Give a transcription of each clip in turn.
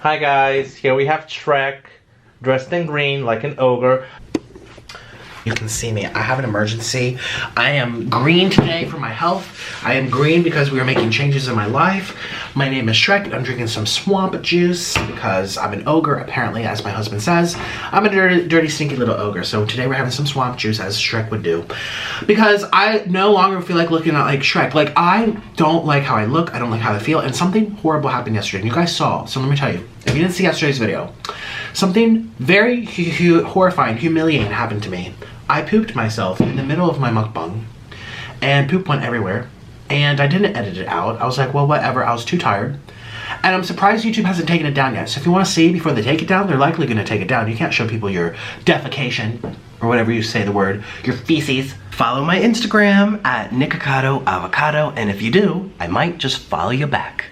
Hi guys, here we have Shrek, dressed in green like an ogre. You can see me. I have an emergency. I am green today for my health. I am green because we are making changes in my life. My name is Shrek. I'm drinking some swamp juice because I'm an ogre, apparently, as my husband says. I'm a dirty, stinky little ogre. So today we're having some swamp juice, as Shrek would do. Because I no longer feel like looking at like Shrek. Like, I don't like how I look. I don't like how I feel. And something horrible happened yesterday. And you guys saw. So let me tell you. If you didn't see yesterday's video, something very horrifying, humiliating happened to me. I pooped myself in the middle of my mukbang, and poop went everywhere, and I didn't edit it out. I was like, well, whatever, I was too tired. And I'm surprised YouTube hasn't taken it down yet. So if you want to see before they take it down, they're likely going to take it down. You can't show people your defecation, or whatever you say the word, your feces. Follow my Instagram at Nikocado avocado, and if you do, I might just follow you back.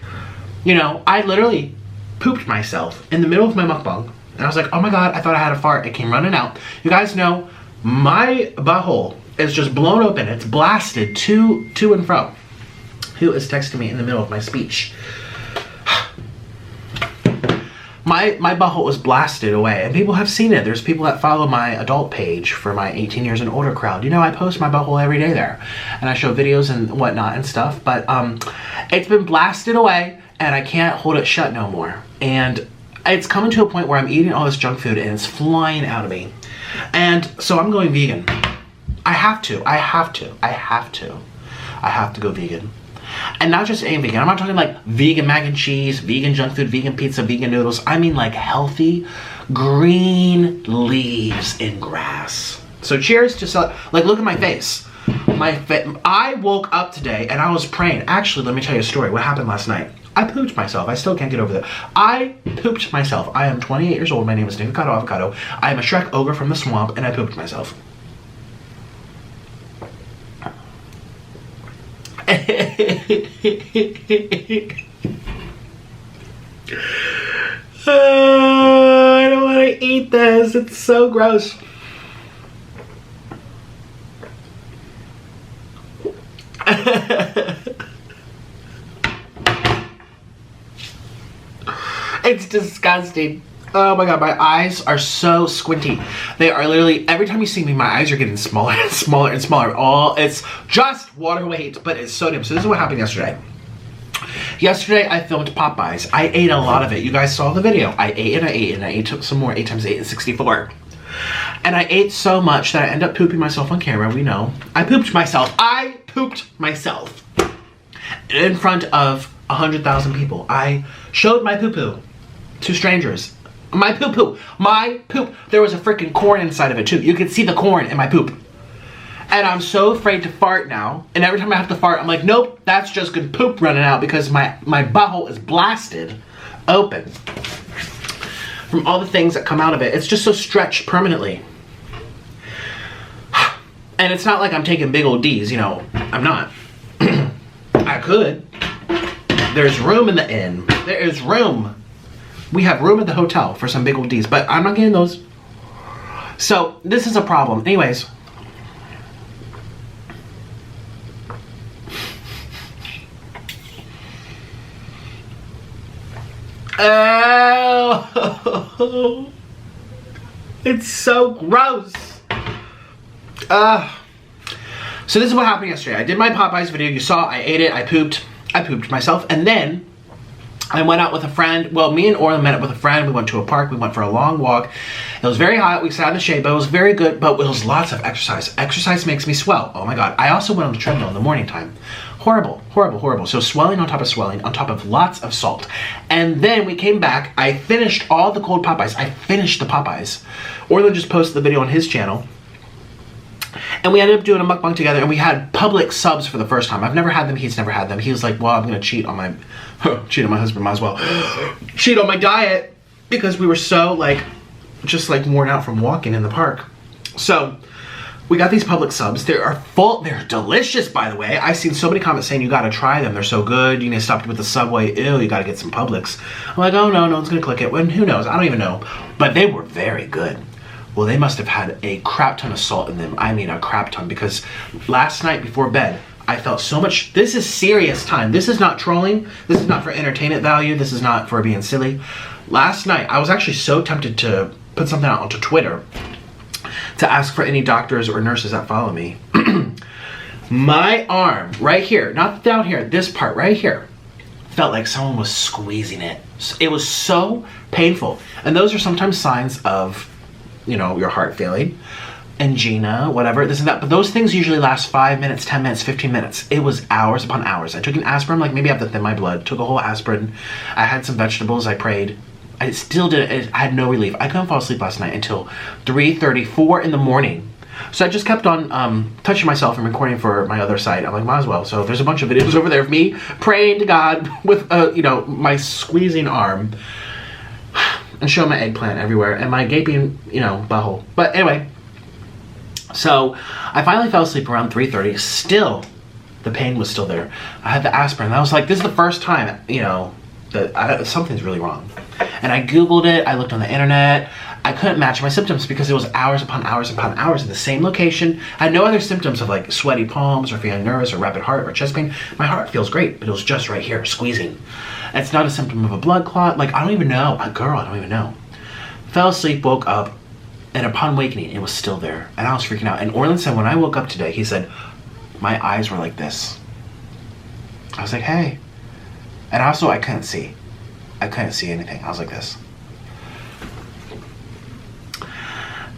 You know, I literally pooped myself in the middle of my mukbang, and I was like, oh my god, I thought I had a fart. It came running out. You guys know, my butthole is just blown open. It's blasted to and fro. Who is texting me in the middle of my speech? My butthole was blasted away, and people have seen it. There's people that follow my adult page for my 18 years and older crowd. You know, I post my butthole every day there, and I show videos and whatnot and stuff, but it's been blasted away, and I can't hold it shut no more. And it's coming to a point where I'm eating all this junk food, and it's flying out of me. And so I'm going vegan. I have to go vegan. And not just any vegan. I'm not talking like vegan mac and cheese, vegan junk food, vegan pizza, vegan noodles. I mean like healthy green leaves in grass. So cheers to, like, look at my face. I woke up today and I was praying. Actually, let me tell you a story. What happened last night? I pooped myself. I still can't get over that. I pooped myself. I am 28 years old. My name is Nikocado Avocado. I am a Shrek ogre from the swamp, and I pooped myself. I don't want to eat this. It's so gross. It's disgusting. Oh my god, my eyes are so squinty. They are literally, every time you see me, my eyes are getting smaller and smaller and smaller. It's just water weight, but it's sodium. So this is what happened yesterday. Yesterday, I filmed Popeyes. I ate a lot of it. You guys saw the video. I ate and I ate and I ate some more. 8 times 8 is 64. And I ate so much that I ended up pooping myself on camera. We know. I pooped myself. I pooped myself in front of 100,000 people. I showed my poo-poo to strangers. My poo-poo. My poop. There was a freaking corn inside of it too. You could see the corn in my poop. And I'm so afraid to fart now. And every time I have to fart, I'm like, nope, that's just good poop running out because my butthole is blasted open from all the things that come out of it. It's just so stretched permanently. And it's not like I'm taking big old D's, you know. I'm not. I could. There's room in the inn. There is room. We have room at the hotel for some big old D's, but I'm not getting those. So this is a problem. Anyways. Oh, it's so gross. So this is what happened yesterday. I did my Popeyes video. You saw I ate it. I pooped myself. And then I went out with a friend. Well, me and Orla met up with a friend. We went to a park. We went for a long walk. It was very hot. We sat in the shade, but it was very good. But it was lots of exercise. Exercise makes me swell. Oh my god. I also went on the treadmill in the morning time. Horrible, horrible, horrible. So swelling on top of lots of salt. And then we came back. I finished all the cold Popeyes. I finished the Popeyes. Orla just posted the video on his channel. And we ended up doing a mukbang together, and we had public subs for the first time. I've never had them. He's never had them. He was like, well, I'm going to cheat on my husband, might as well. Cheat on my diet, because we were so, like, just, like, worn out from walking in the park. So we got these public subs. They're delicious, by the way. I've seen so many comments saying you got to try them. They're so good. You need to stop with the Subway. Ew, you got to get some Publix. I'm like, oh, no one's going to click it. When, who knows? I don't even know. But they were very good. Well, they must have had a crap ton of salt in them. I mean, a crap ton, because last night before bed, I felt so much. This is serious time. This is not trolling. This is not for entertainment value. This is not for being silly. Last night, I was actually so tempted to put something out onto Twitter to ask for any doctors or nurses that follow me. My arm right here, not down here, this part right here, felt like someone was squeezing it. It was so painful. And those are sometimes signs of, you know, your heart failing, angina, whatever, this and that. But those things usually last 5 minutes, 10 minutes, 15 minutes. It was hours upon hours. I took an aspirin, like maybe I have to thin my blood, took a whole aspirin. I had some vegetables, I prayed. I still didn't, I had no relief. I couldn't fall asleep last night until 3:30, 4 in the morning. So I just kept on touching myself and recording for my other site. I'm like, might as well. So there's a bunch of videos over there of me praying to God with, you know, my squeezing arm and showing my eggplant everywhere and my gaping, you know, butthole. But anyway, so I finally fell asleep around 3:30. Still, the pain was still there. I had the aspirin. And I was like, this is the first time, you know, that something's really wrong. And I Googled it. I looked on the internet. I couldn't match my symptoms because it was hours upon hours upon hours in the same location. I had no other symptoms of like sweaty palms or feeling nervous or rapid heart or chest pain. My heart feels great, but it was just right here, squeezing. It's not a symptom of a blood clot. Like, I don't even know. A girl, I don't even know. Fell asleep, woke up, and upon wakening, it was still there. And I was freaking out. And Orland said, when I woke up today, he said, my eyes were like this. I was like, hey. And also, I couldn't see. I couldn't see anything. I was like this.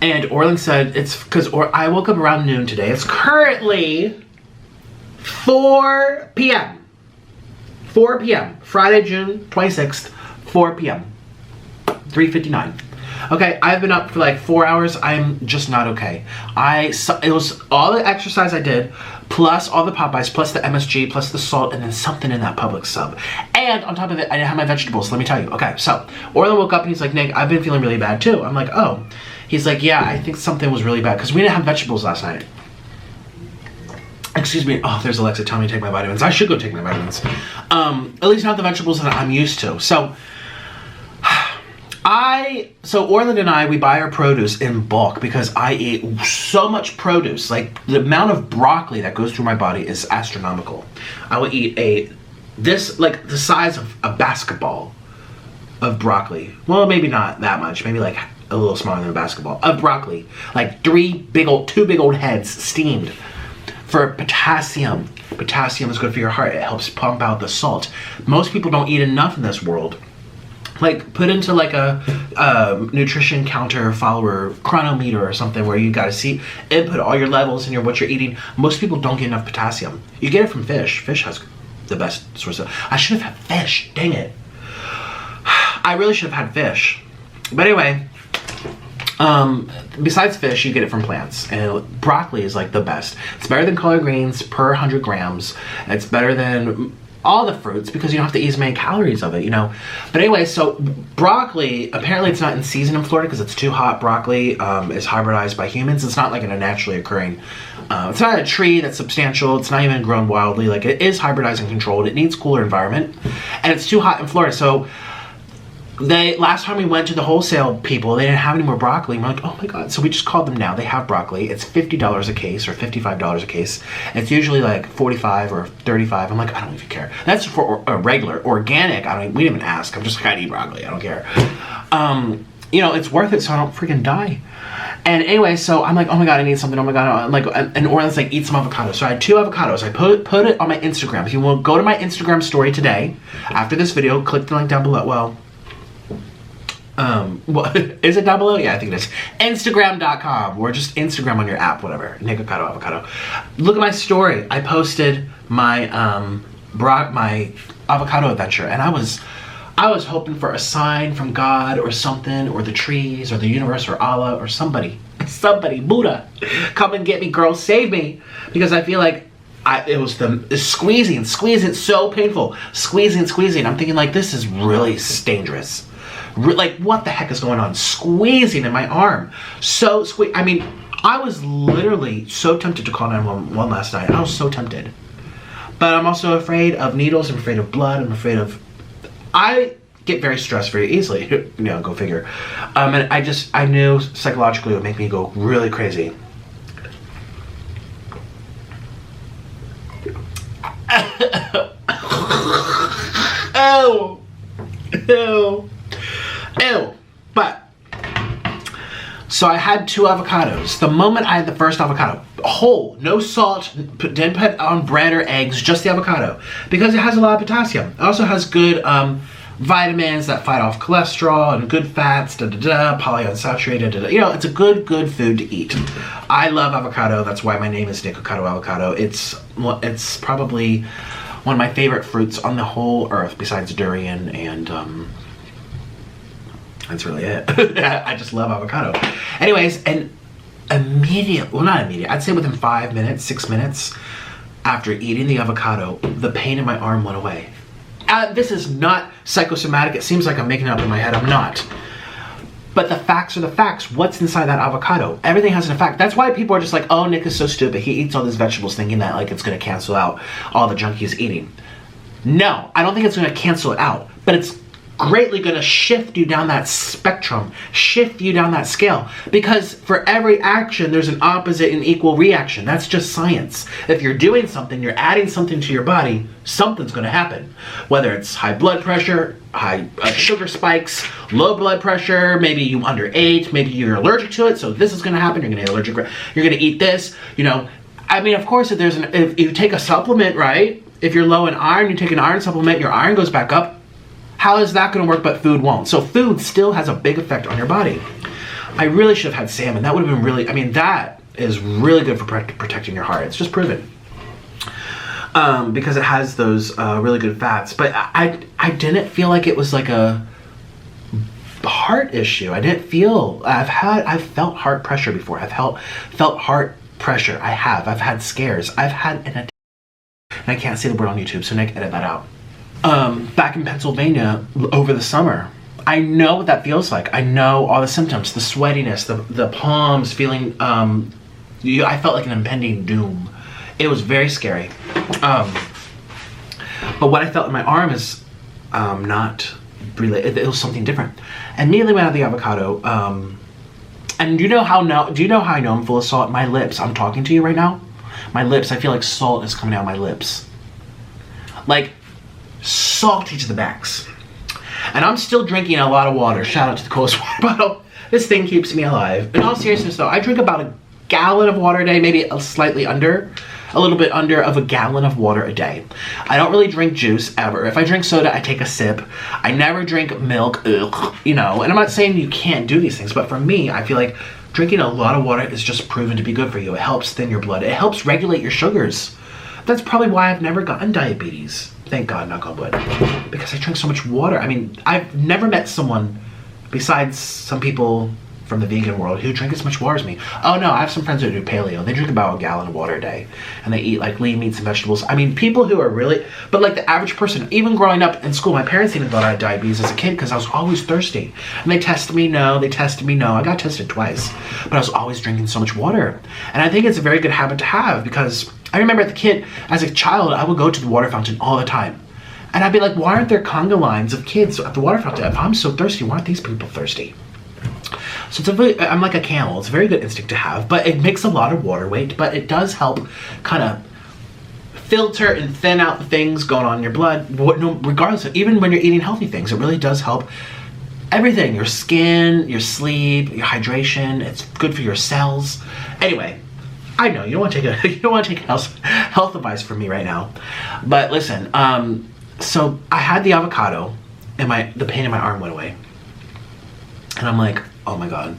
And Orland said, it's because I woke up around noon today. It's currently 4 p.m. 4 p.m. Friday, June 26th, 4 p.m. 3:59. Okay, I've been up for like 4 hours. I'm just not okay. It was all the exercise I did, plus all the Popeyes, plus the MSG, plus the salt, and then something in that Publix sub. And on top of it, I didn't have my vegetables, let me tell you. Okay, so Orland woke up and he's like, Nick, I've been feeling really bad too. I'm like, oh. He's like, yeah, I think something was really bad because we didn't have vegetables last night. Excuse me. Oh, there's Alexa telling me to take my vitamins. I should go take my vitamins. At least not the vegetables that I'm used to. So Orland and I, we buy our produce in bulk because I eat so much produce. Like, the amount of broccoli that goes through my body is astronomical. I will eat like the size of a basketball of broccoli. Well, maybe not that much. Maybe like a little smaller than a basketball of broccoli. Like two big old heads steamed. For potassium. Potassium is good for your heart. It helps pump out the salt. Most people don't eat enough in this world. Like, put into like a nutrition counter follower chronometer or something where you gotta see, input all your levels and what you're eating. Most people don't get enough potassium. You get it from fish. Fish has the best source of, I should have had fish, dang it. I really should have had fish. But anyway, besides fish, you get it from plants. And broccoli is like the best. It's better than collard greens per 100 grams. It's better than all the fruits because you don't have to eat as many calories of it, you know. But anyway, so broccoli, apparently it's not in season in Florida because it's too hot. Broccoli is hybridized by humans. It's not like a naturally occurring, it's not a tree that's substantial. It's not even grown wildly. Like, it is hybridized and controlled. It needs cooler environment. And it's too hot in Florida. So last time we went to the wholesale people, they didn't have any more broccoli. And we're like, oh my God. So we just called them now. They have broccoli. It's $50 a case or $55 a case. It's usually like 45 or 35. I'm like, I don't even care. That's for a regular, organic. we didn't even ask. I'm just like, I eat broccoli. I don't care. You know, it's worth it so I don't freaking die. And anyway, so I'm like, oh my God, I need something. Oh my God. I'm like, and Orland's like, eat some avocado. So I had 2 avocados. I put it on my Instagram. If you will go to my Instagram story today, after this video, click the link down below. Well, is it down below? Yeah, I think it is. Instagram.com or just Instagram on your app, whatever. Nikocado avocado. Look at my story. I posted my my avocado adventure, and I was hoping for a sign from God or something, or the trees or the universe or Allah or somebody, Buddha, come and get me, girl, save me, because I feel like it was the squeezing, so painful, squeezing. I'm thinking like, this is really dangerous. Like, what the heck is going on? Squeezing in my arm. So I mean, I was literally so tempted to call 911 last night. I was so tempted. But I'm also afraid of needles. I'm afraid of blood. I get very stressed very easily. You know, go figure. And I knew psychologically it would make me go really crazy. Ew. But so I had 2 avocados. The moment I had the first avocado, whole, no salt, didn't put on bread or eggs, just the avocado, because it has a lot of potassium. It also has good vitamins that fight off cholesterol and good fats, polyunsaturated, you know, it's a good food to eat. I love avocado. That's why my name is Nikocado avocado. It's probably one of my favorite fruits on the whole earth besides durian, and that's really it. I just love avocado. Anyways, and not immediate, I'd say within 5 minutes, 6 minutes after eating the avocado, the pain in my arm went away. This is not psychosomatic. It seems like I'm making it up in my head. I'm not. But the facts are the facts. What's inside that avocado? Everything has an effect. That's why people are just like, oh, Nick is so stupid. He eats all these vegetables thinking that like it's going to cancel out all the junk he's eating. No, I don't think it's going to cancel it out. But it's greatly going to shift you down that spectrum, shift you down that scale, because for every action there's an opposite and equal reaction. That's just science. If you're doing something, you're adding something to your body, something's going to happen. Whether it's high blood pressure, high sugar spikes, low blood pressure, maybe you underate, maybe you're allergic to it, so this is going to happen. You're going to get allergic, you're going to eat this, you know. I mean, of course, if you take a supplement, right, if you're low in iron, you take an iron supplement, your iron goes back up. How is that going to work, but food won't? So food still has a big effect on your body. I really should have had salmon. That would have been really, I mean, that is really good for protecting your heart. It's just proven. Because it has those really good fats. But I didn't feel like it was like a heart issue. I didn't feel, I've felt heart pressure before. I've felt heart pressure. I've had scares. I've had an attack. And I can't say the word on YouTube, so Nick, edit that out. Back in Pennsylvania over the summer. I know what that feels like. I know all the symptoms, the sweatiness, the palms feeling, I felt like an impending doom. It was very scary. But what I felt in my arm is not related. It was something different. And immediately went out the avocado. And do you know how I know I'm full of salt? My lips, I'm talking to you right now. My lips, I feel like salt is coming out of my lips. Like, salty to the max. And I'm still drinking a lot of water. Shout out to the coolest water bottle. This thing keeps me alive. In all seriousness though, I drink about a gallon of water a day, maybe a little bit under of a gallon of water a day. I don't really drink juice ever. If I drink soda, I take a sip. I never drink milk, you know, and I'm not saying you can't do these things, but for me, I feel like drinking a lot of water is just proven to be good for you. It helps thin your blood. It helps regulate your sugars. That's probably why I've never gotten diabetes. Thank God, knock on wood. Because I drink so much water. I mean, I've never met someone, besides some people from the vegan world, who drink as much water as me. Oh no, I have some friends who do paleo. They drink about a gallon of water a day. And they eat like lean meats and vegetables. I mean, people who are really, but like the average person, even growing up in school, my parents even thought I had diabetes as a kid because I was always thirsty. And they tested me, no. I got tested twice. But I was always drinking so much water. And I think it's a very good habit to have, because I remember as a child, I would go to the water fountain all the time. And I'd be like, why aren't there conga lines of kids at the water fountain? If I'm so thirsty, why aren't these people thirsty? So I'm like a camel. It's a very good instinct to have, but it makes a lot of water weight, but it does help kind of filter and thin out the things going on in your blood, regardless of, even when you're eating healthy things, it really does help everything, your skin, your sleep, your hydration. It's good for your cells. Anyway, I know you don't want to take health advice from me right now, but listen. So I had the avocado, and the pain in my arm went away, and I'm like, oh my God,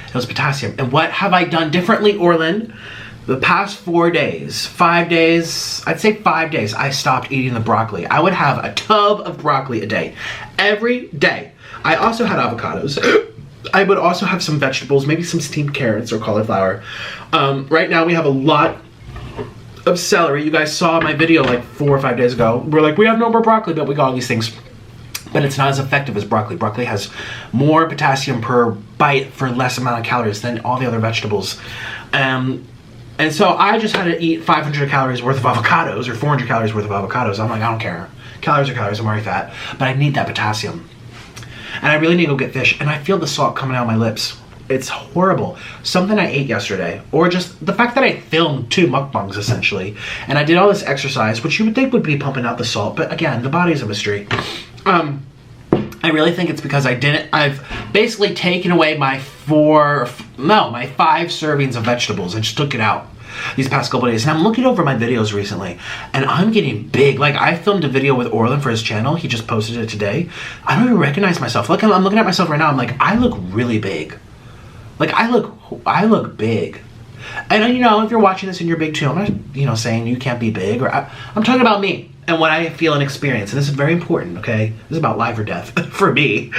it was potassium. And what have I done differently, Orlin? The past 5 days, I'd say 5 days, I stopped eating the broccoli. I would have a tub of broccoli a day, every day. I also had avocados. I would also have some vegetables, maybe some steamed carrots or cauliflower. Right now we have a lot of celery. You guys saw my video like 4 or 5 days ago. We're like, we have no more broccoli, but we got all these things. But it's not as effective as broccoli. Broccoli has more potassium per bite for less amount of calories than all the other vegetables. And so I just had to eat 500 calories worth of avocados or 400 calories worth of avocados. I'm like, I don't care. Calories are calories, I'm already fat. But I need that potassium. And I really need to go get fish. And I feel the salt coming out of my lips. It's horrible. Something I ate yesterday, or just the fact that I filmed 2 mukbangs essentially, and I did all this exercise, which you would think would be pumping out the salt, but again, the body's a mystery. I really think it's because I've basically taken away my 5 servings of vegetables. I just took it out these past couple days. And I'm looking over my videos recently, and I'm getting big. Like, I filmed a video with Orland for his channel. He just posted it today. I don't even recognize myself. Look, I'm looking at myself right now. I'm like, I look really big. Like, I look big. And, you know, if you're watching this and you're big too, I'm not, you know, saying you can't be big. I'm talking about me and what I feel and experience. And this is very important, okay? This is about life or death for me.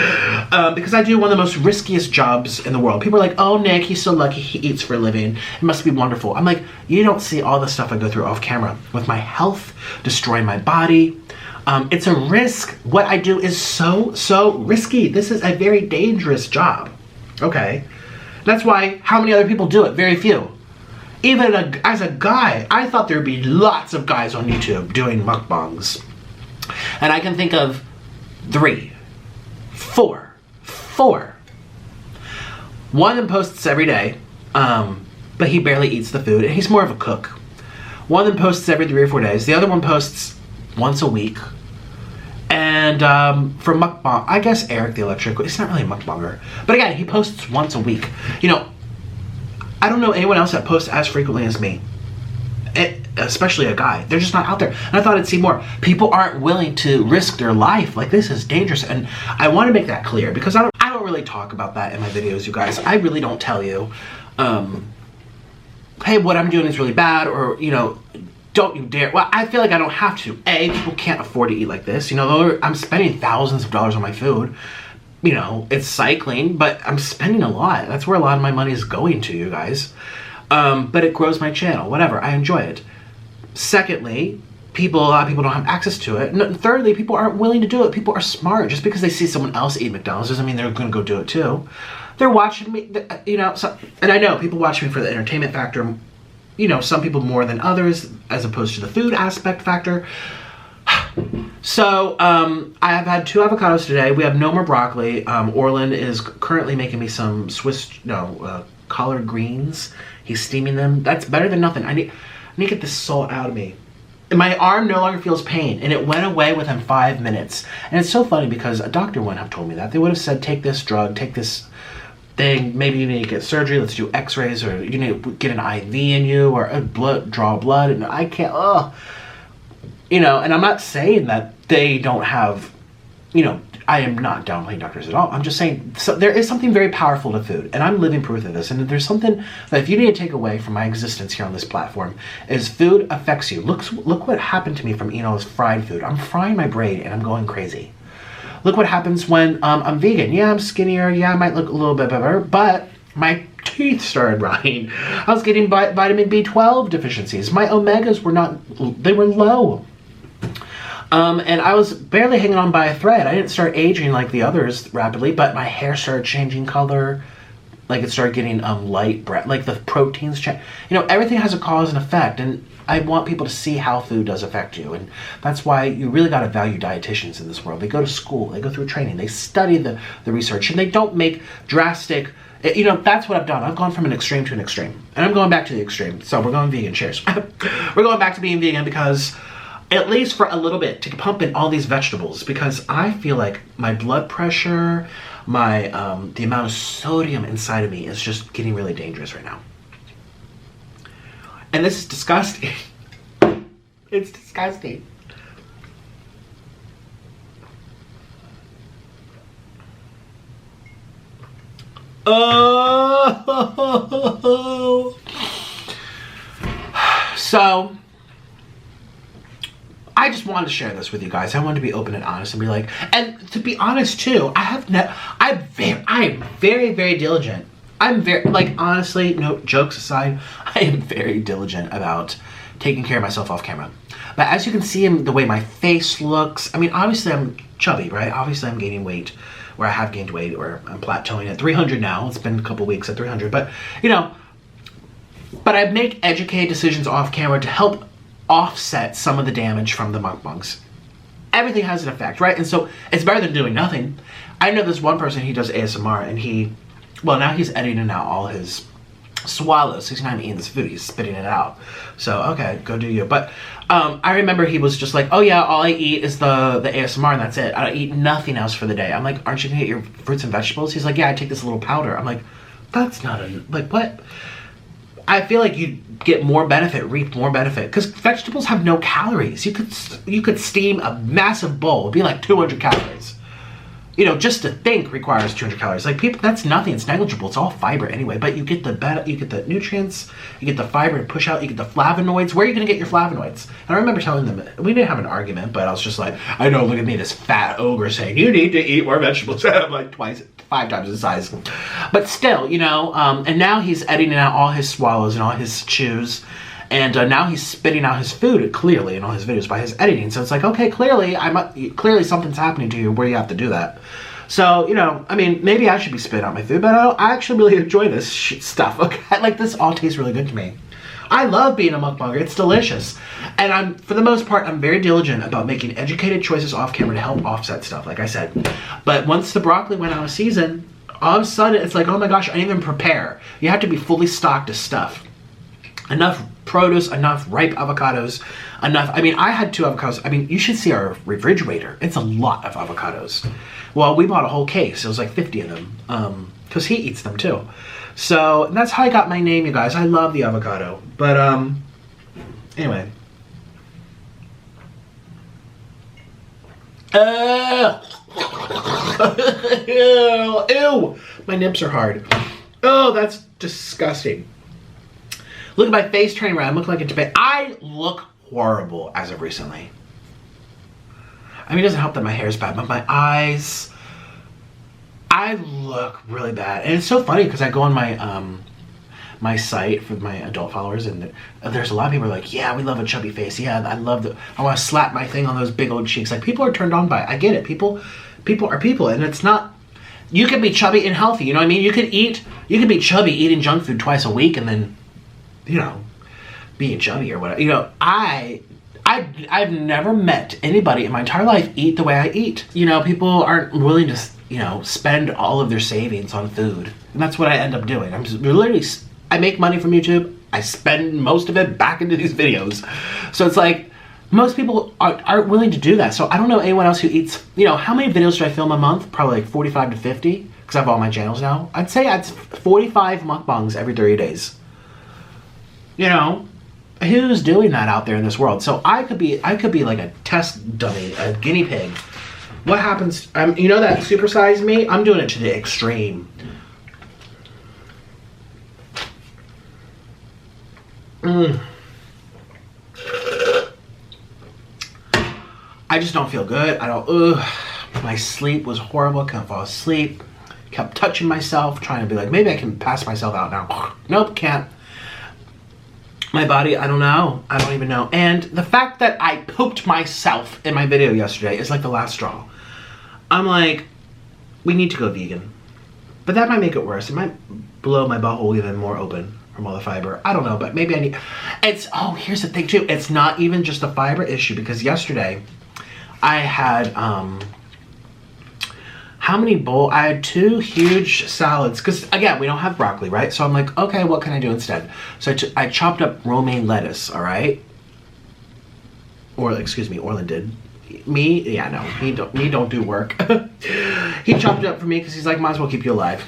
Because I do one of the most riskiest jobs in the world. People are like, oh, Nick, he's so lucky he eats for a living. It must be wonderful. I'm like, you don't see all the stuff I go through off camera with my health, destroying my body. It's a risk. What I do is so risky. This is a very dangerous job, okay? That's why, how many other people do it? Very few. Even as a guy, I thought there'd be lots of guys on YouTube doing mukbangs. And I can think of 3, 4. One of them posts every day, but he barely eats the food, and he's more of a cook. One of them posts every 3 or 4 days. The other one posts once a week. And for mukbang, I guess Eric the Electric, he's not really a mukbanger. But again, he posts once a week. You know, I don't know anyone else that posts as frequently as me. Especially a guy. They're just not out there. And I thought I'd see more. People aren't willing to risk their life. Like, this is dangerous. And I want to make that clear, because I don't really talk about that in my videos, you guys. I really don't tell you, hey, what I'm doing is really bad, or, you know, don't you dare. Well, I feel like I don't have to. People can't afford to eat like this. You know, I'm spending thousands of dollars on my food. You know, it's cycling, but I'm spending a lot. That's where a lot of my money is going to, you guys. But it grows my channel, whatever. I enjoy it. Secondly, a lot of people don't have access to it. And thirdly, people aren't willing to do it. People are smart. Just because they see someone else eat McDonald's doesn't mean they're going to go do it too. They're watching me, you know, and I know people watch me for the entertainment factor. You know, some people more than others, as opposed to the food aspect factor. So, I have had 2 avocados today. We have no more broccoli. Orland is currently making me some collard greens. He's steaming them. That's better than nothing. I need to get this salt out of me. And my arm no longer feels pain, and it went away within 5 minutes. And it's so funny, because a doctor wouldn't have told me that. They would have said, take this drug, take this thing, maybe you need to get surgery, let's do x-rays, or you need to get an IV in you, or draw blood, and I can't, you know, and I'm not saying that they don't have, you know, I am not downplaying doctors at all. I'm just saying, so there is something very powerful to food, and I'm living proof of this, and there's something that if you need to take away from my existence here on this platform, is food affects you. Look what happened to me from eating all this fried food. I'm frying my brain, and I'm going crazy. Look what happens when I'm vegan. Yeah, I'm skinnier. Yeah, I might look a little bit better, but my teeth started rotting. I was getting vitamin B12 deficiencies. My omegas were low. And I was barely hanging on by a thread. I didn't start aging like the others rapidly, but my hair started changing color. Like, it started getting light, like the proteins change. You know, everything has a cause and effect, and I want people to see how food does affect you, and that's why you really got to value dietitians in this world. They go to school, they go through training, they study the research, and they don't make drastic, you know, that's what I've done. I've gone from an extreme to an extreme, and I'm going back to the extreme. So we're going vegan, cheers. We're going back to being vegan because, at least for a little bit, to pump in all these vegetables, because I feel like my blood pressure, my the amount of sodium inside of me is just getting really dangerous right now. And this is disgusting. It's disgusting. Oh. So, I just wanted to share this with you guys. I wanted to be open and honest and be like, and to be honest too, I'm very, very diligent. I'm very, like, honestly, no, jokes aside, I am very diligent about taking care of myself off camera. But as you can see in the way my face looks, I mean, obviously I'm chubby, right? Obviously I'm gaining weight, or I have gained weight, or I'm plateauing at 300 now. It's been a couple weeks at 300, but, you know, but I make educated decisions off camera to help offset some of the damage from the mukbangs. Everything has an effect, right? And so it's better than doing nothing. I know this one person, he does ASMR, and well, now he's editing out all his swallow. 69 eating this food. He's spitting it out. So, okay, go do you. But I remember he was just like, oh yeah, all I eat is the ASMR and that's it. I don't eat nothing else for the day. I'm like, aren't you gonna get your fruits and vegetables? He's like, yeah, I take this little powder. I'm like, that's not like, what? I feel like you get more benefit, reap more benefit, because vegetables have no calories. You could steam a massive bowl. It'd be like 200 calories. You know, just to think requires 200 calories. Like people, that's nothing. It's negligible. It's all fiber anyway. But you get the nutrients, you get the fiber to push out, you get the flavonoids. Where are you gonna get your flavonoids? And I remember telling them, we didn't have an argument, but I was just like, I know, look at me, this fat ogre saying you need to eat more vegetables. I'm like 5 times the size. But still, you know, and now he's editing out all his swallows and all his chews. And now he's spitting out his food clearly in all his videos by his editing. So it's like, okay, clearly something's happening to you where you have to do that. So, you know, I mean, maybe I should be spitting out my food, but I actually really enjoy this stuff. Okay, like this all tastes really good to me. I love being a mukbanger. It's delicious. And for the most part, I'm very diligent about making educated choices off camera to help offset stuff, like I said. But once the broccoli went out of season, all of a sudden it's like, oh my gosh, I didn't even prepare. You have to be fully stocked to stuff. Enough produce, enough ripe avocados, enough. I mean, I had 2 avocados. I mean, you should see our refrigerator. It's a lot of avocados. Well, we bought a whole case. It was like 50 of them because he eats them too. So that's how I got my name, you guys. I love the avocado. But anyway. Ew, my nips are hard. Oh, that's disgusting. Look at my face turning around. I look like a Japan. I look horrible as of recently. I mean, it doesn't help that my hair is bad, but my eyes, I look really bad. And it's so funny because I go on my my site for my adult followers, and there's a lot of people who are like, yeah, we love a chubby face. Yeah, I want to slap my thing on those big old cheeks. Like, people are turned on by it. I get it. People are people, and it's not. You can be chubby and healthy. You know what I mean? You could be chubby eating junk food twice a week, and then, you know, being chubby or whatever. You know, I've never met anybody in my entire life eat the way I eat. You know, people aren't willing to, you know, spend all of their savings on food. And that's what I end up doing. I make money from YouTube. I spend most of it back into these videos. So it's like, most people aren't willing to do that. So I don't know anyone else who eats, you know, how many videos do I film a month? Probably like 45 to 50, because I have all my channels now. I'd say it's 45 mukbangs every 30 days. You know, who's doing that out there in this world? So I could be like a test dummy, a guinea pig. What happens? You know that supersize me? I'm doing it to the extreme. I just don't feel good. My sleep was horrible. I couldn't fall asleep. Kept touching myself, trying to be like, maybe I can pass myself out now. Nope, can't. My body, I don't know. I don't even know. And the fact that I pooped myself in my video yesterday is like the last straw. I'm like, we need to go vegan. But that might make it worse. It might blow my butthole even more open from all the fiber. I don't know, but maybe I need... here's the thing too. It's not even just a fiber issue, because yesterday I had, I had 2 huge salads, because again, we don't have broccoli, right? So I'm like, okay, what can I do instead? So I chopped up romaine lettuce, all right? Or, excuse me, Orland did. Me? Yeah, no, me don't do work. He chopped it up for me because he's like, might as well keep you alive.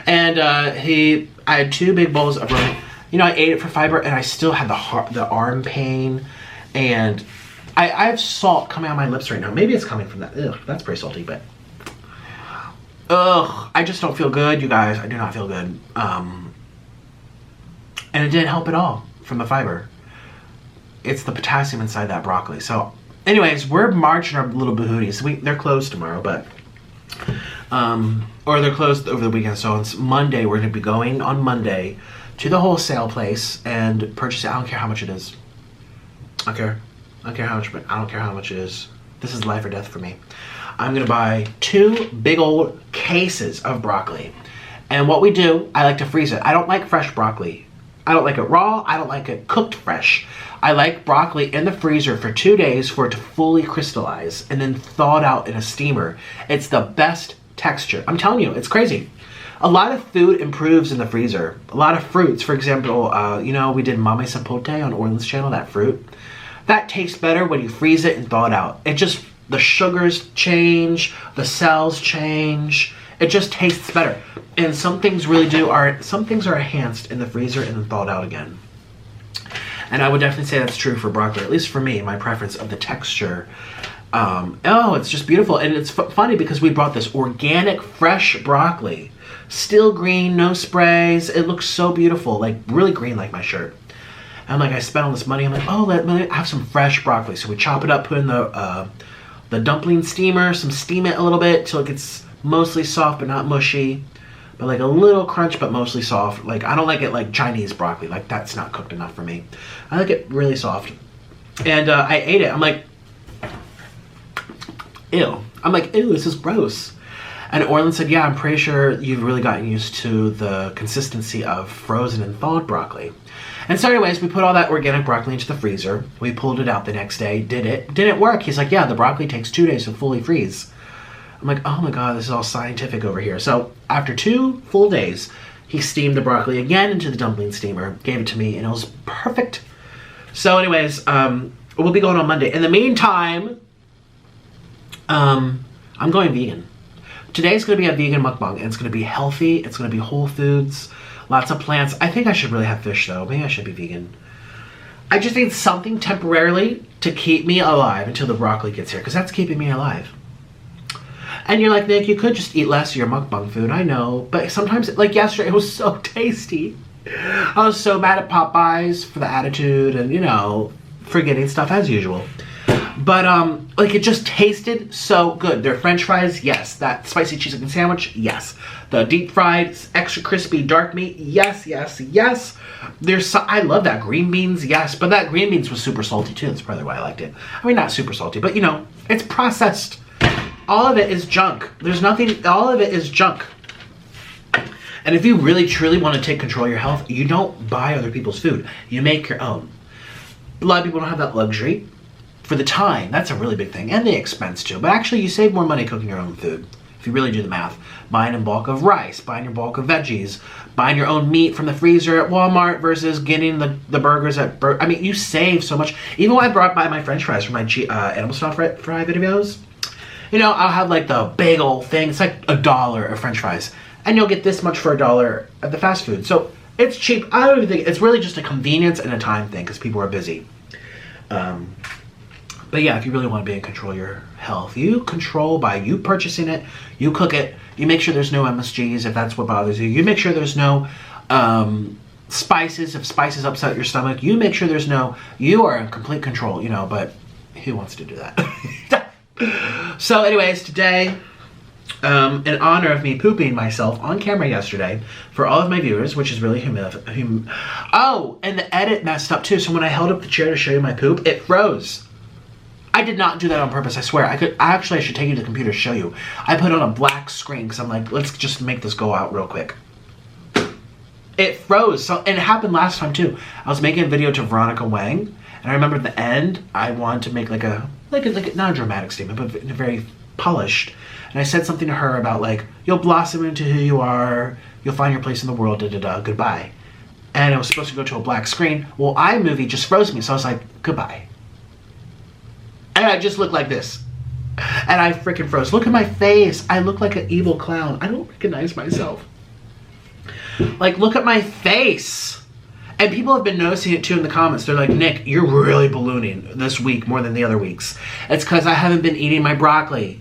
And I had 2 big bowls of romaine. You know, I ate it for fiber, and I still had the arm pain, and I have salt coming out of my lips right now. Maybe it's coming from that. Ugh, that's pretty salty, but... Ugh, I just don't feel good, you guys. I do not feel good. And it didn't help at all from the fiber. It's the potassium inside that broccoli. So, anyways, we're marching our little bahooties. They're closed tomorrow, but... or they're closed over the weekend. So, it's Monday. We're going to be going on Monday to the wholesale place and purchase it. I don't care how much it is. I don't care. I don't care how much, but I don't care how much it is. This is life or death for me. I'm gonna buy 2 big old cases of broccoli. And what we do, I like to freeze it. I don't like fresh broccoli. I don't like it raw. I don't like it cooked fresh. I like broccoli in the freezer for 2 days for it to fully crystallize and then thaw it out in a steamer. It's the best texture. I'm telling you, it's crazy. A lot of food improves in the freezer. A lot of fruits, for example, you know, we did mame sapote on Orland's channel, that fruit. That tastes better when you freeze it and thaw it out. It just, the sugars change, the cells change. It just tastes better. And some things really do, some things are enhanced in the freezer and then thawed out again. And I would definitely say that's true for broccoli, at least for me, my preference of the texture. Oh, it's just beautiful. And it's funny because we brought this organic, fresh broccoli. Still green, no sprays. It looks so beautiful, like really green like my shirt. And I'm like, I spent all this money. I'm like, oh, let me have some fresh broccoli. So we chop it up, put in the dumpling steamer, steam it a little bit till it gets mostly soft but not mushy. But like a little crunch but mostly soft. Like I don't like it like Chinese broccoli. Like that's not cooked enough for me. I like it really soft. And I ate it. I'm like, ew. I'm like, ew, this is gross. And Orland said, yeah, I'm pretty sure you've really gotten used to the consistency of frozen and thawed broccoli. And so anyways, we put all that organic broccoli into the freezer. We pulled it out the next day, did it. Didn't work. He's like, yeah, the broccoli takes 2 days to fully freeze. I'm like, oh my God, this is all scientific over here. So after 2 full days, he steamed the broccoli again into the dumpling steamer, gave it to me, and it was perfect. So anyways, we'll be going on Monday. In the meantime, I'm going vegan. Today's going to be a vegan mukbang, and it's going to be healthy. It's going to be whole foods, lots of plants. I think I should really have fish, though. Maybe I should be vegan. I just need something temporarily to keep me alive until the broccoli gets here, because that's keeping me alive. And you're like, Nick, you could just eat less of your mukbang food. I know, but sometimes, like yesterday, it was so tasty. I was so mad at Popeyes for the attitude and, you know, forgetting stuff as usual. But, like, it just tasted so good. Their french fries, yes. That spicy chicken sandwich, yes. The deep fried, extra crispy dark meat, yes, yes, yes. I love that. Green beans, yes. But that green beans was super salty, too. That's probably why I liked it. I mean, not super salty, but, you know, it's processed. All of it is junk. There's nothing, all of it is junk. And if you really, truly want to take control of your health, you don't buy other people's food. You make your own. A lot of people don't have that luxury. For the time, that's a really big thing, and the expense too. But actually, you save more money cooking your own food if you really do the math. Buying a bulk of rice, buying your bulk of veggies, buying your own meat from the freezer at Walmart versus getting the burgers at I mean, you save so much. Even when I brought by my French fries from my animal style fry videos, you know, I'll have like the big old thing. It's like $1 of French fries, and you'll get this much for $1 at the fast food. So it's cheap. I don't even think it's really just a convenience and a time thing because people are busy. But yeah, if you really want to be in control of your health, you control by you purchasing it, you cook it, you make sure there's no MSGs if that's what bothers you. You make sure there's no spices if spices upset your stomach. You make sure there's no, you are in complete control, you know, but who wants to do that? So anyways, today, in honor of me pooping myself on camera yesterday for all of my viewers, which is really oh, and the edit messed up too. So when I held up the chair to show you my poop, it froze. I did not do that on purpose, I swear. I should take you to the computer to show you. I put on a black screen because I'm like, let's just make this go out real quick. It froze, so, and it happened last time too. I was making a video to Veronica Wang, and I remember at the end, I wanted to make like a not a dramatic statement, but very polished. And I said something to her about like, you'll blossom into who you are, you'll find your place in the world, goodbye. And it was supposed to go to a black screen. Well, iMovie just froze me, so I was like, goodbye. And I just looked like this. And I freaking froze. Look at my face. I look like an evil clown. I don't recognize myself. Like, look at my face. And people have been noticing it too in the comments. They're like, Nick, you're really ballooning this week more than the other weeks. It's because I haven't been eating my broccoli.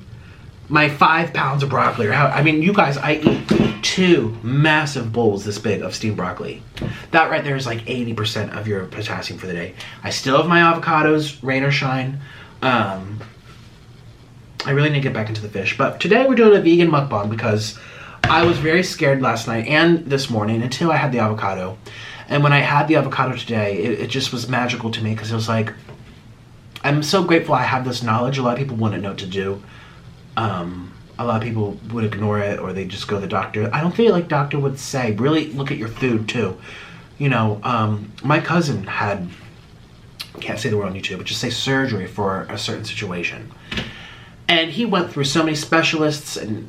My 5 pounds of broccoli. Or I mean, you guys, I eat 2 massive bowls this big of steamed broccoli. That right there is like 80% of your potassium for the day. I still have my avocados, rain or shine. I really need to get back into the fish. But today we're doing a vegan mukbang because I was very scared last night and this morning until I had the avocado. And when I had the avocado today, it just was magical to me because it was like, I'm so grateful I have this knowledge. A lot of people wouldn't know what to do. A lot of people would ignore it or they just go to the doctor. I don't feel like doctor would say, really look at your food too. You know, my cousin had, can't say the word on YouTube, but just say surgery for a certain situation. And he went through so many specialists and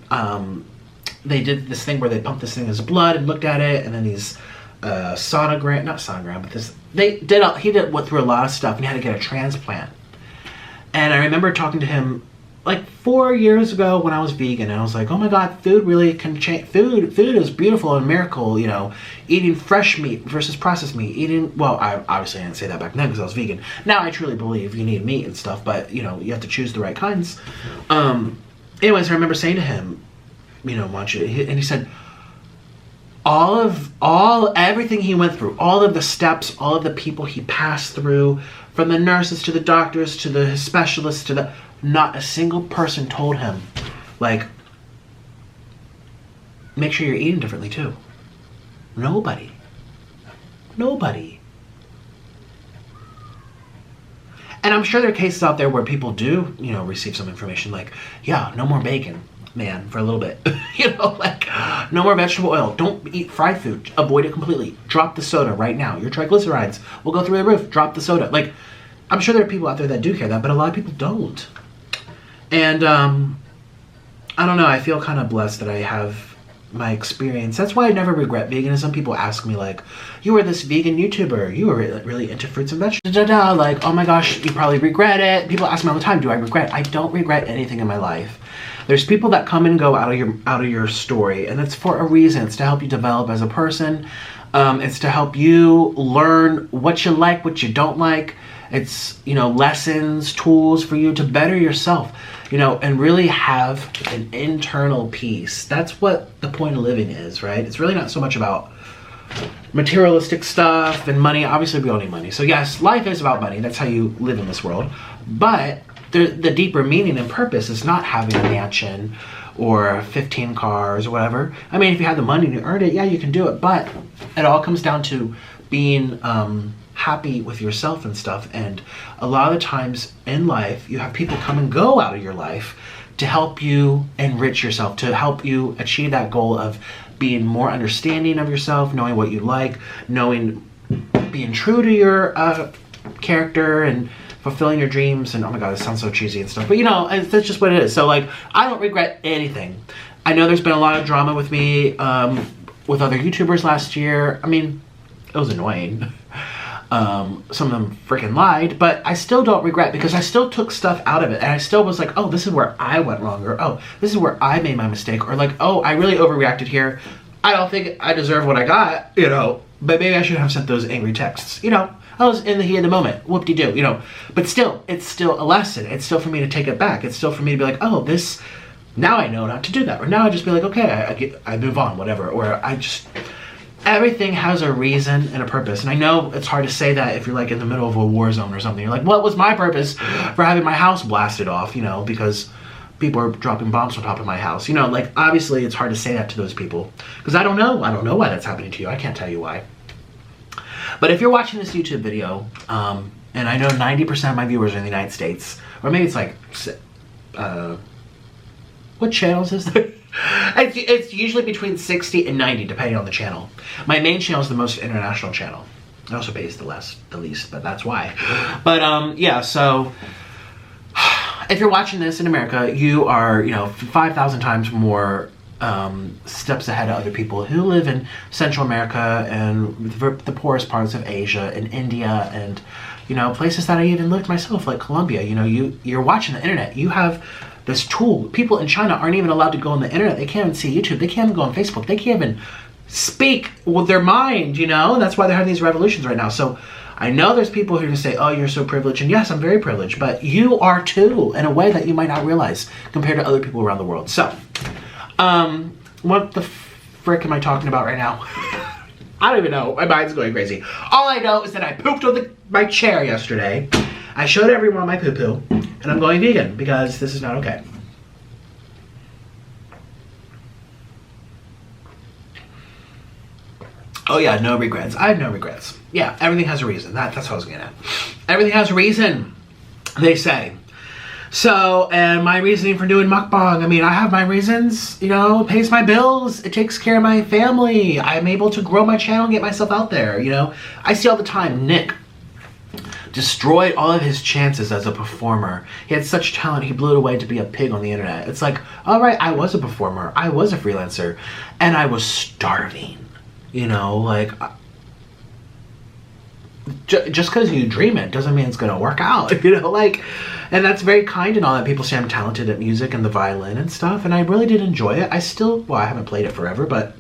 they did this thing where they pumped this thing in his blood and looked at it, and then these not sonogram, but this, he went through a lot of stuff, and he had to get a transplant. And I remember talking to him like 4 years ago when I was vegan, and I was like, oh my god, food really can change. Food is beautiful and a miracle, you know, eating fresh meat versus processed meat, I obviously didn't say that back then because I was vegan. Now I truly believe you need meat and stuff, but you know, you have to choose the right kinds. Anyways, I remember saying to him, you know, and he said, everything he went through, all of the steps, all of the people he passed through, from the nurses to the doctors to the specialists to not a single person told him, like, make sure you're eating differently too. Nobody. And I'm sure there are cases out there where people do, you know, receive some information like, yeah, no more bacon, man, for a little bit. You know, like, no more vegetable oil. Don't eat fried food. Avoid it completely. Drop the soda right now. Your triglycerides will go through the roof. Drop the soda. Like, I'm sure there are people out there that do care that, but a lot of people don't. And, I don't know, I feel kind of blessed that I have my experience. That's why I never regret veganism. People ask me, like, you were this vegan YouTuber. You were really into fruits and vegetables. Like, oh my gosh, you probably regret it. People ask me all the time, do I regret? I don't regret anything in my life. There's people that come and go out of your story, and it's for a reason. It's to help you develop as a person. It's to help you learn what you like, what you don't like. It's, you know, lessons, tools for you to better yourself, you know, and really have an internal peace. That's what the point of living is, right? It's really not so much about materialistic stuff and money. Obviously, we all need money. So yes, life is about money. That's how you live in this world. But the deeper meaning and purpose is not having a mansion or 15 cars or whatever. I mean, if you have the money and you earned it, yeah, you can do it. But it all comes down to being happy with yourself and stuff. And a lot of the times in life, you have people come and go out of your life to help you enrich yourself, to help you achieve that goal of being more understanding of yourself, knowing what you like, being true to your character and fulfilling your dreams. And oh my god, this sounds so cheesy and stuff, but you know, that's just what it is. So like, I don't regret anything. I know there's been a lot of drama with me with other YouTubers last year. I mean, it was annoying. Some of them freaking lied, but I still don't regret, because I still took stuff out of it, and I still was like, oh, this is where I went wrong, or oh, this is where I made my mistake, or like, oh, I really overreacted here. I don't think I deserve what I got, you know, but maybe I should have sent those angry texts. You know, I was in the heat of the moment, whoop-de-doo, you know, but still, it's still a lesson. It's still for me to take it back. It's still for me to be like, oh, this, now I know not to do that, or now I just be like, okay, I move on, whatever, or I just... Everything has a reason and a purpose. And I know it's hard to say that if you're like in the middle of a war zone or something. You're like, what was my purpose for having my house blasted off, you know, because people are dropping bombs on top of my house. You know, like, obviously it's hard to say that to those people, because I don't know why that's happening to you. I can't tell you why. But if you're watching this YouTube video, and I know 90% of my viewers are in the United States, or maybe it's like, what channels is there? It's usually between 60 and 90, depending on the channel. My main channel is the most international channel. It also pays the least, but that's why. But yeah, so if you're watching this in America, you are, you know, 5,000 times more steps ahead of other people who live in Central America and the poorest parts of Asia and India and, you know, places that I even lived myself, like Colombia. You know, you're watching the internet. You have this tool. People in China aren't even allowed to go on the internet. They can't even see YouTube. They can't even go on Facebook. They can't even speak with their mind, you know? And that's why they're having these revolutions right now. So I know there's people who are going to say, oh, you're so privileged. And yes, I'm very privileged. But you are too, in a way that you might not realize compared to other people around the world. So, what the frick am I talking about right now? I don't even know. My mind's going crazy. All I know is that I pooped on my chair yesterday. I showed everyone my poo-poo, and I'm going vegan because this is not okay. Oh yeah, no regrets. I have no regrets. Yeah, everything has a reason. That's what I was getting at. Everything has a reason, they say. So, and my reasoning for doing mukbang, I mean, I have my reasons, you know, it pays my bills, it takes care of my family, I'm able to grow my channel and get myself out there, you know. I see all the time, Nick, destroyed all of his chances as a performer. He had such talent, he blew it away to be a pig on the internet. It's like, all right, I was a performer, I was a freelancer, and I was starving. You know, like, just because you dream it doesn't mean it's going to work out, you know, like, and that's very kind and all that. People say I'm talented at music and the violin and stuff, and I really did enjoy it. I haven't played it forever, but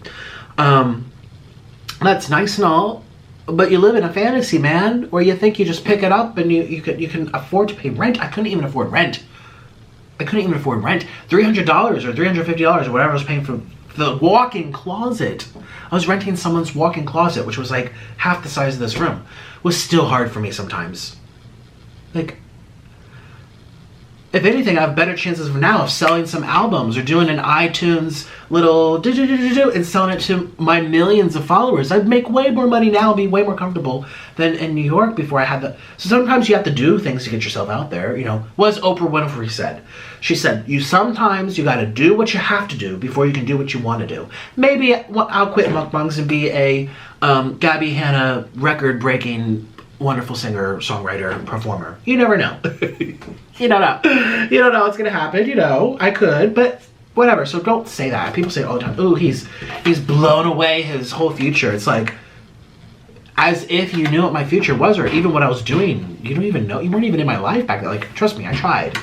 that's nice and all, but you live in a fantasy, man, where you think you just pick it up and you can afford to pay rent. I couldn't even afford rent. $300 or $350 or whatever I was paying for the walk-in closet. I was renting someone's walk-in closet, which was like half the size of this room. It was still hard for me sometimes. Like, if anything, I have better chances now of selling some albums or doing an iTunes little and selling it to my millions of followers. I'd make way more money now and be way more comfortable than in New York before I had the... So sometimes you have to do things to get yourself out there, you know. What has Oprah Winfrey said? She said, sometimes you gotta do what you have to do before you can do what you want to do. Maybe I'll quit mukbangs and be a Gabby Hanna record-breaking wonderful singer, songwriter, performer. You never know. You don't know. You don't know what's gonna happen, you know. I could, but whatever. So don't say that. People say all the time, "Ooh, he's blown away his whole future." It's like, as if you knew what my future was or even what I was doing. You don't even know. You weren't even in my life back then. Like, trust me, I tried.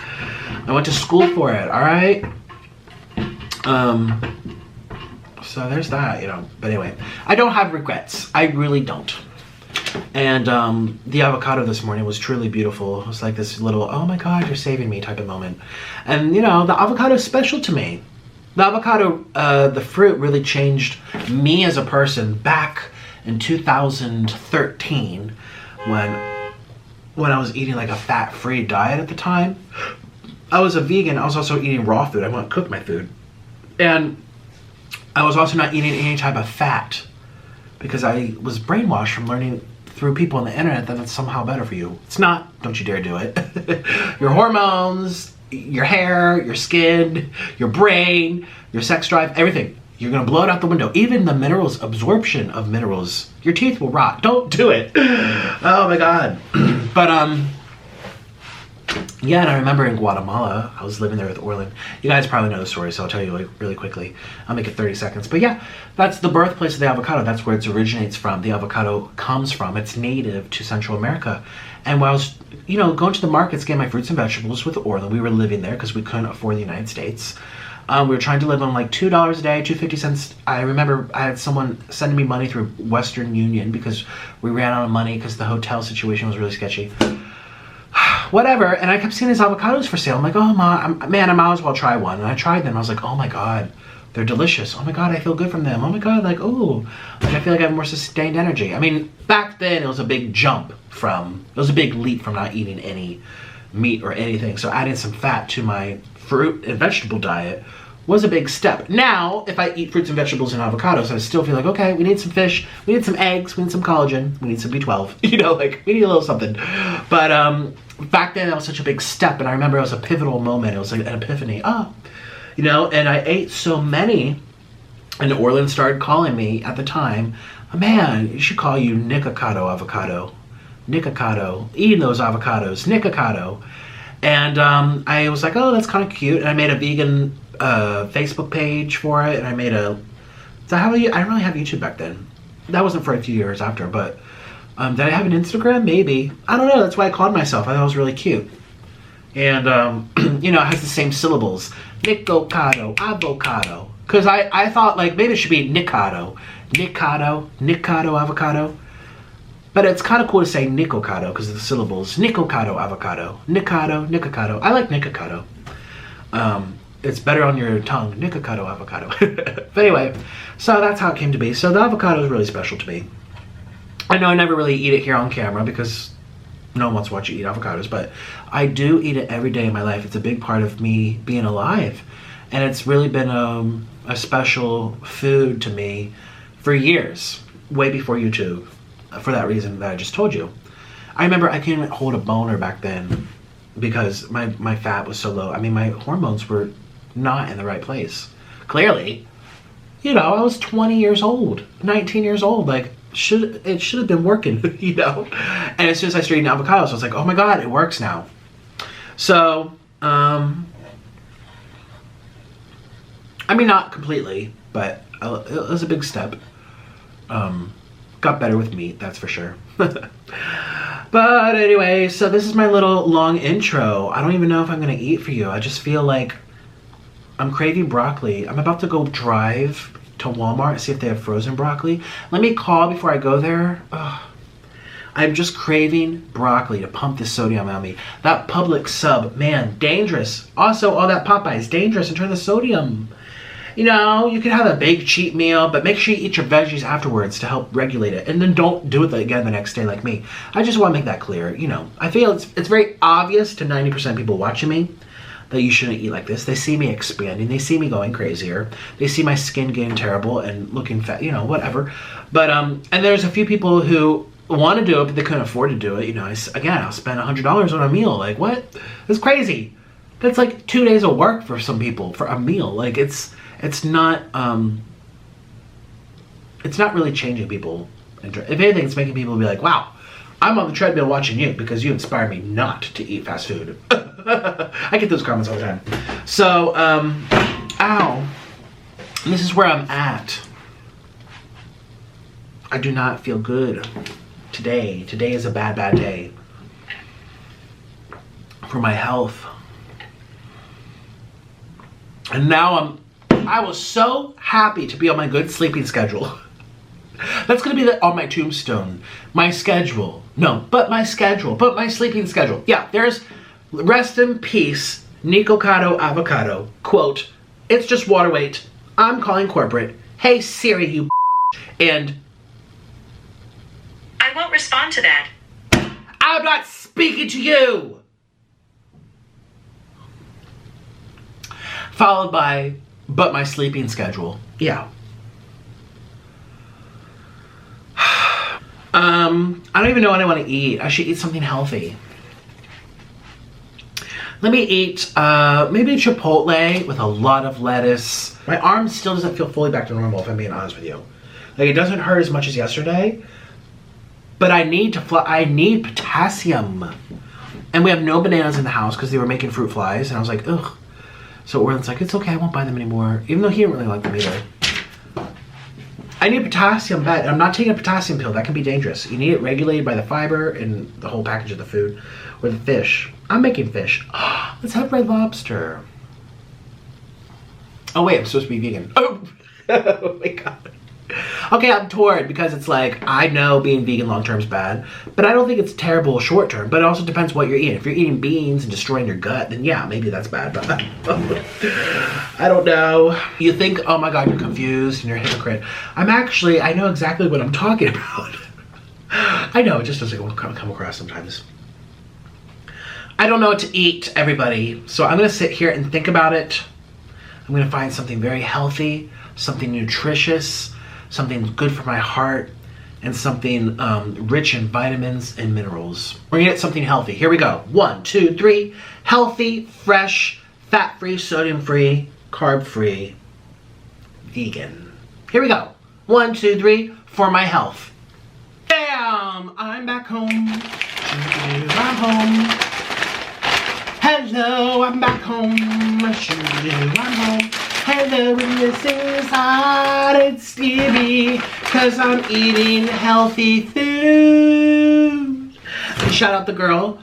I went to school for it, all right? So there's that, you know. But anyway, I don't have regrets. I really don't. And the avocado this morning was truly beautiful. It was like this little, oh my God, you're saving me type of moment. And you know, the avocado is special to me. The avocado, the fruit really changed me as a person back in 2013 when I was eating like a fat-free diet at the time. I was a vegan. I was also eating raw food. I wouldn't cook my food. And I was also not eating any type of fat because I was brainwashed from learning through people on the internet that it's somehow better for you. It's not. Don't you dare do it. Your hormones, your hair, your skin, your brain, your sex drive, everything. You're going to blow it out the window. Even the minerals, absorption of minerals. Your teeth will rot. Don't do it. Oh my God. But, yeah, and I remember in Guatemala, I was living there with Orlin. You guys probably know the story, so I'll tell you like really quickly. I'll make it 30 seconds. But yeah, that's the birthplace of the avocado. That's where it originates from. The avocado comes from. It's native to Central America. And while I was, you know, going to the markets, getting my fruits and vegetables with Orlin, we were living there because we couldn't afford the United States. We were trying to live on like $2 a day, 2.50 cents. I remember I had someone sending me money through Western Union because we ran out of money because the hotel situation was really sketchy. Whatever, and I kept seeing these avocados for sale. I'm like, oh man, I might as well try one. And I tried them. I was like, oh my God, they're delicious. Oh my God, I feel good from them. Oh my God, like, oh, like I feel like I have more sustained energy. I mean, back then it was a big it was a big leap from not eating any meat or anything. So adding some fat to my fruit and vegetable diet was a big step. Now, if I eat fruits and vegetables and avocados, I still feel like, okay, we need some fish, we need some eggs, we need some collagen, we need some B12. You know, like, we need a little something. But back then, that was such a big step, and I remember it was a pivotal moment. It was like an epiphany. Oh, you know, and I ate so many, and Orlin started calling me at the time, man, you should call you Nikocado avocado. Nikocado, eating those avocados, Nikocado. And I was like, oh, that's kind of cute. And I made a vegan Facebook page for it, and I made I didn't really have YouTube back then. That wasn't for a few years after, but did I have an Instagram? Maybe. I don't know. That's why I called myself. I thought it was really cute. And, you know, it has the same syllables. Nikocado, avocado. Because I thought, like, maybe it should be Nikocado. Nikocado, avocado. But it's kind of cool to say Nikocado because of the syllables. Nikocado, avocado. Nikocado. I like Nikocado. It's better on your tongue. Nikocado, avocado. But anyway, so that's how it came to be. So the avocado is really special to me. I know I never really eat it here on camera because no one wants to watch you eat avocados, but I do eat it every day in my life. It's a big part of me being alive. And it's really been a special food to me for years, way before YouTube, for that reason that I just told you. I remember I couldn't even hold a boner back then because my fat was so low. I mean, my hormones were not in the right place. Clearly. You know, I was 20 years old, 19 years old, like, it should have been working, you know? And as soon as I started eating avocados, I was like, oh my God, it works now. So, I mean, not completely, but it was a big step. Got better with meat, that's for sure. But anyway, so this is my little long intro. I don't even know if I'm gonna eat for you. I just feel like I'm craving broccoli. I'm about to go drive to Walmart and see if they have frozen broccoli. Let me call before I go there. Ugh. I'm just craving broccoli to pump the sodium out of me. That Publix sub, man, dangerous. Also, all that Popeyes, dangerous in terms of sodium. You know, you can have a big cheat meal, but make sure you eat your veggies afterwards to help regulate it. And then don't do it again the next day like me. I just want to make that clear. You know, I feel it's very obvious to 90% of people watching me that you shouldn't eat like this. They see me expanding. They see me going crazier. They see my skin getting terrible and looking fat, you know, whatever. But, and there's a few people who want to do it, but they couldn't afford to do it. You know, again, I'll spend $100 on a meal. Like, what? That's crazy. That's like 2 days of work for some people for a meal. Like, it's not really changing people. If anything, it's making people be like, wow, I'm on the treadmill watching you because you inspire me not to eat fast food. I get those comments all the time. So, ow. This is where I'm at. I do not feel good today. Today is a bad, bad day for my health. And now I was so happy to be on my good sleeping schedule. That's gonna be on my tombstone. My schedule. No, but my schedule. But my sleeping schedule. Yeah, there's rest in peace, Nikocado avocado. Quote, it's just water weight. I'm calling corporate. Hey Siri, you and I won't respond to that. I'm not speaking to you. Followed by, but my sleeping schedule. Yeah. I don't even know what I want to eat. I should eat something healthy. Let me eat maybe Chipotle with a lot of lettuce. My arm still doesn't feel fully back to normal, if I'm being honest with you. Like, it doesn't hurt as much as yesterday, but I need potassium. And we have no bananas in the house because they were making fruit flies, and I was like, ugh. So Orland's like, it's okay, I won't buy them anymore. Even though he didn't really like them either. I need potassium bad. I'm not taking a potassium pill. That can be dangerous. You need it regulated by the fiber and the whole package of the food. Or the fish. I'm making fish. Let's have Red Lobster. Oh wait, I'm supposed to be vegan. Oh, oh my God. Okay, I'm torn because it's like, I know being vegan long term is bad, but I don't think it's terrible short term. But it also depends what you're eating. If you're eating beans and destroying your gut, then yeah, maybe that's bad. But I don't know. You think, oh my God, you're confused and you're a hypocrite. I know exactly what I'm talking about. I know, it just doesn't come across sometimes. I don't know what to eat, everybody. So I'm gonna sit here and think about it. I'm gonna find something very healthy, something nutritious, something good for my heart, and something rich in vitamins and minerals. We're gonna get something healthy. Here we go. 1, 2, 3. Healthy, fresh, fat-free, sodium-free, carb-free, vegan. Here we go. 1, 2, 3, for my health. Bam! I'm back home. I'm home. Hello, I'm back home. I'm home. Hello, and this is hot and steamy, cause I'm eating healthy food. And shout out the girl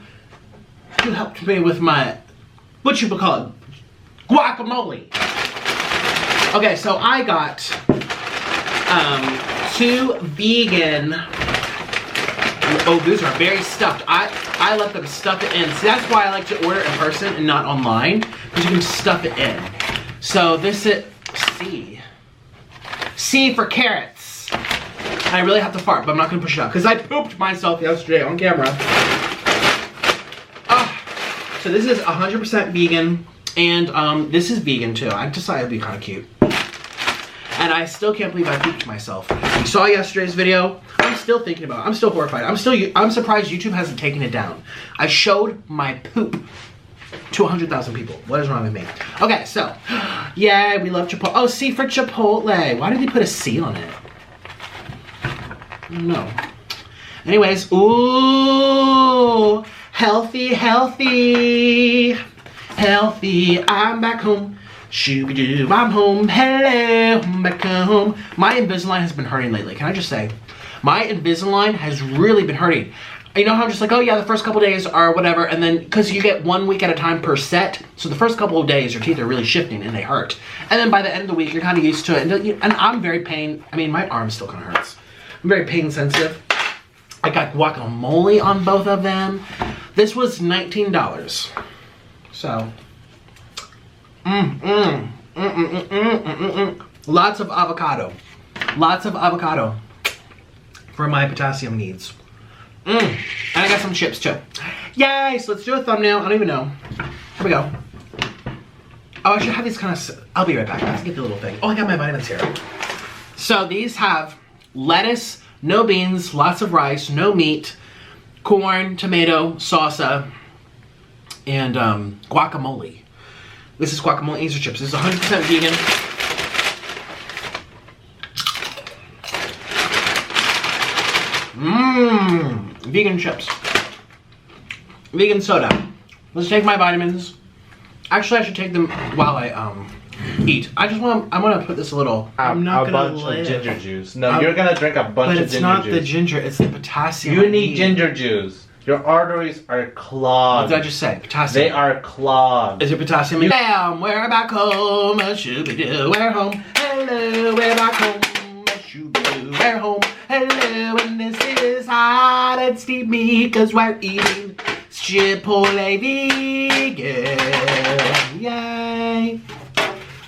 who helped me with my, what you would call it, guacamole. Okay, so I got 2 vegan, oh, these are very stuffed. I let them stuff it in. See, that's why I like to order in person and not online, because you can stuff it in. So this is C for carrots. I really have to fart, but I'm not gonna push it out because I pooped myself yesterday on camera. So this is 100% vegan, and this is vegan too. I decided it'd be kind of cute. And I still can't believe I pooped myself. You saw yesterday's video. I'm still thinking about it. I'm still horrified. I'm surprised YouTube hasn't taken it down. I showed my poop to 100,000 people. What is wrong with me? Okay, so, yeah, we love Chipotle. Oh, C for Chipotle. Why did they put a C on it? No. Anyways, ooh, healthy, healthy, healthy. I'm back home. Shooby-doo, I'm home. Hello, I'm back home. My Invisalign has been hurting lately. Can I just say, my Invisalign has really been hurting. You know how I'm just like, oh yeah, the first couple days are whatever, and then, because you get 1 week at a time per set, so the first couple of days your teeth are really shifting and they hurt. And then by the end of the week, you're kind of used to it. And I'm very my arm still kind of hurts. I'm very pain sensitive. I got guacamole on both of them. This was $19. So, lots of avocado. Lots of avocado for my potassium needs. And I got some chips too. Yay! So let's do a thumbnail. I don't even know. Here we go. Oh, I should have these kind of... I'll be right back. I have to get the little thing. Oh, I got my vitamins here. So these have lettuce, no beans, lots of rice, no meat, corn, tomato, salsa, and guacamole. This is guacamole. These are chips. This is 100% vegan. Vegan chips. Vegan soda. Let's take my vitamins. Actually, I should take them while I eat. I want to put this a little. I'm not gonna bunch of ginger juice. No, you're gonna drink a bunch of ginger juice. But it's not the ginger. It's the potassium. You need ginger juice. Your arteries are clogged. What did I just say? Potassium. They are clogged. Is it potassium? Damn, we're back home. Shooby-doo, we're home. Hello, we're back home. Shooby-doo, we're home. Hello, and this is hot and steamy because we're eating Chipotle vegan. Yay.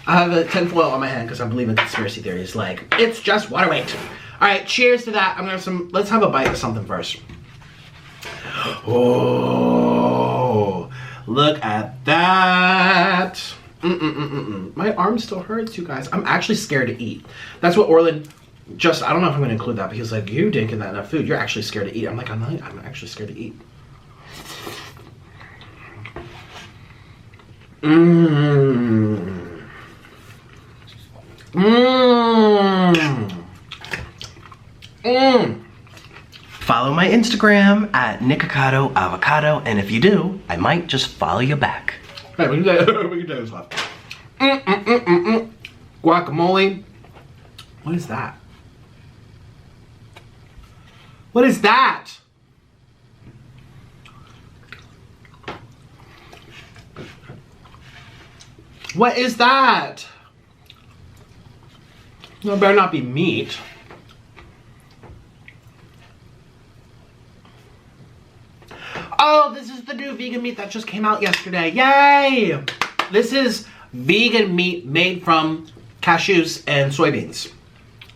I have a tinfoil on my hand because I'm believing conspiracy theories like, it's just water weight. Alright, cheers to that. I'm gonna have some, let's have a bite of something first. Oh, look at that. My arm still hurts, you guys. I'm actually scared to eat. That's what Orland just, I don't know if I'm gonna include that, but he's like, you didn't get that enough food. You're actually scared to eat. I'm like, I'm actually scared to eat. Follow my Instagram at Nikocado Avocado, and if you do, I might just follow you back. Hey, we can do this left. Guacamole. What is that? What is that? What is that? No, it better not be meat. Oh, this is the new vegan meat that just came out yesterday. Yay! This is vegan meat made from cashews and soybeans.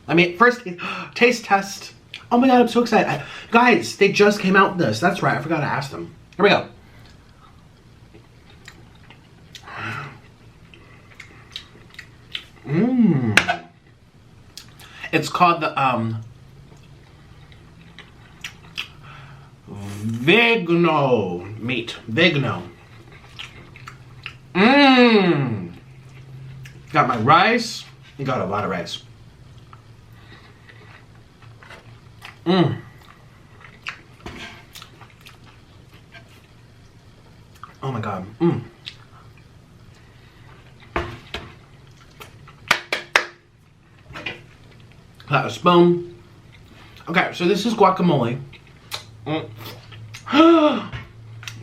I mean, first, taste test. Oh my god, I'm so excited. Guys, they just came out with this. That's right, I forgot to ask them. Here we go. It's called the Vegano meat. Vegano. Got my rice. You got a lot of rice. Oh my god. That was spoon. Okay, so this is guacamole.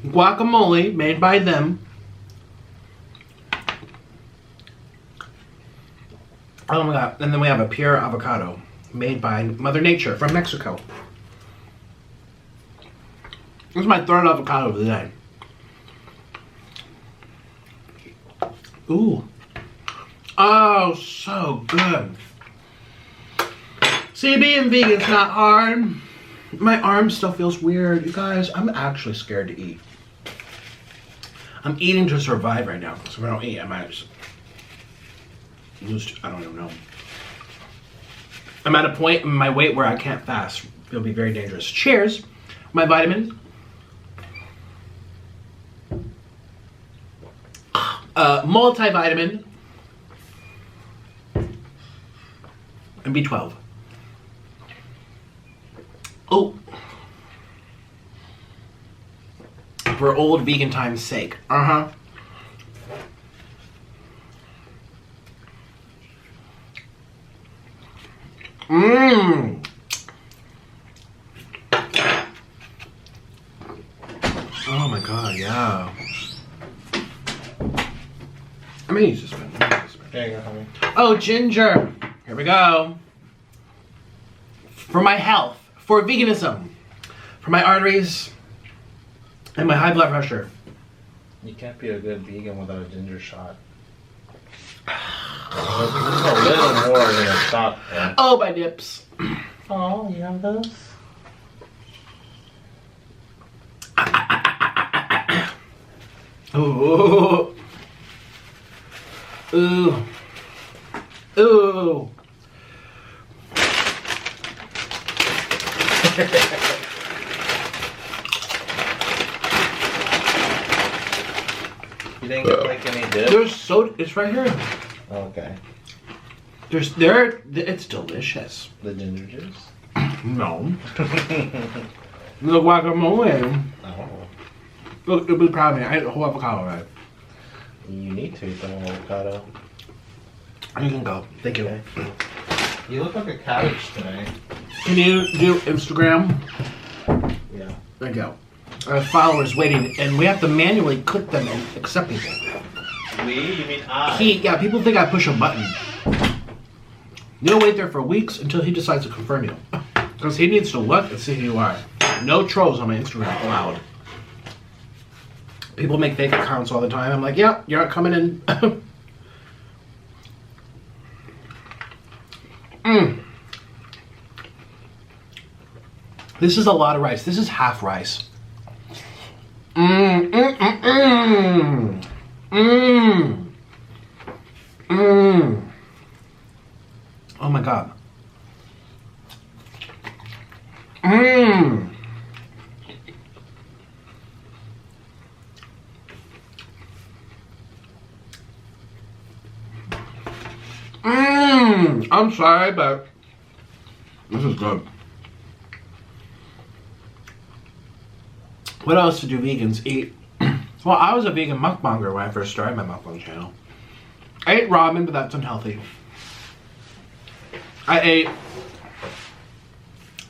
Guacamole made by them. Oh my god. And then we have a pure avocado made by Mother Nature from Mexico. This is my third avocado of the day. Ooh. Oh, so good. See, being vegan's not hard. My arm still feels weird. You guys, I'm actually scared to eat. I'm eating to survive right now. So if I don't eat, I might just lose, I don't even know. I'm at a point in my weight where I can't fast. It'll be very dangerous. Cheers. My vitamins. Multivitamin. And B12. For old vegan time's sake. Uh-huh. Mmm. Oh my god, yeah. I'm gonna use this one. There you go, honey. Oh, ginger. Here we go. For my health, for veganism, for my arteries, and my high blood pressure. You can't be a good vegan without a ginger shot. Just a little more than a shot. Yeah. Oh, my nips. Oh, you have those? Ooh. Ooh. Ooh. You didn't get like any dip? There's so it's right here. Oh, okay. It's delicious. The ginger juice? No. The guacamole. Oh. Look, you'll be proud of me. I ate the whole avocado, right? You need to eat the whole avocado. You can go. Thank you. Okay. You look like a cabbage today. Can you do Instagram? Yeah. There you go. Our followers waiting, and we have to manually click them and accept people. We? You mean I? Yeah, people think I push a button. You'll wait there for weeks until he decides to confirm you. Because he needs to look and see who you are. No trolls on my Instagram allowed. People make fake accounts all the time. I'm like, yeah, you're not coming in. This is a lot of rice. This is half rice. Oh my god. I'm sorry, but this is good. What else do vegans eat? Well, I was a vegan mukbanger when I first started my mukbang channel. I ate ramen, but that's unhealthy. I ate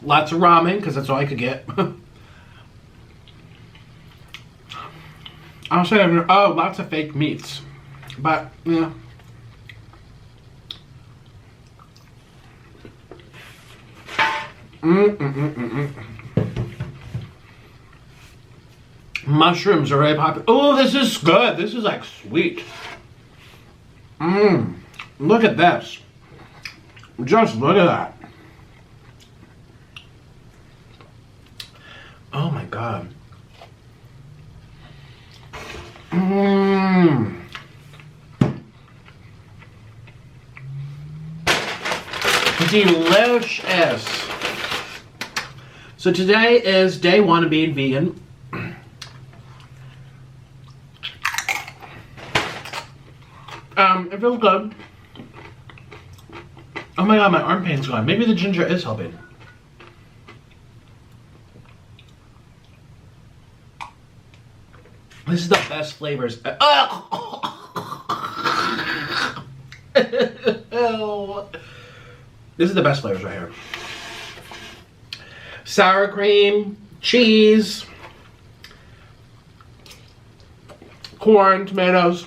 lots of ramen because that's all I could get. I was saying, oh, lots of fake meats, but yeah. Mushrooms are very popular. Oh, this is good. This is like sweet. Look at this. Just look at that. Oh my god. Delicious. So today is day one of being vegan. It feels good. Oh my god, my arm pain's gone. Maybe the ginger is helping. This is the best flavors. This is the best flavors right here. Sour cream, cheese, corn, tomatoes,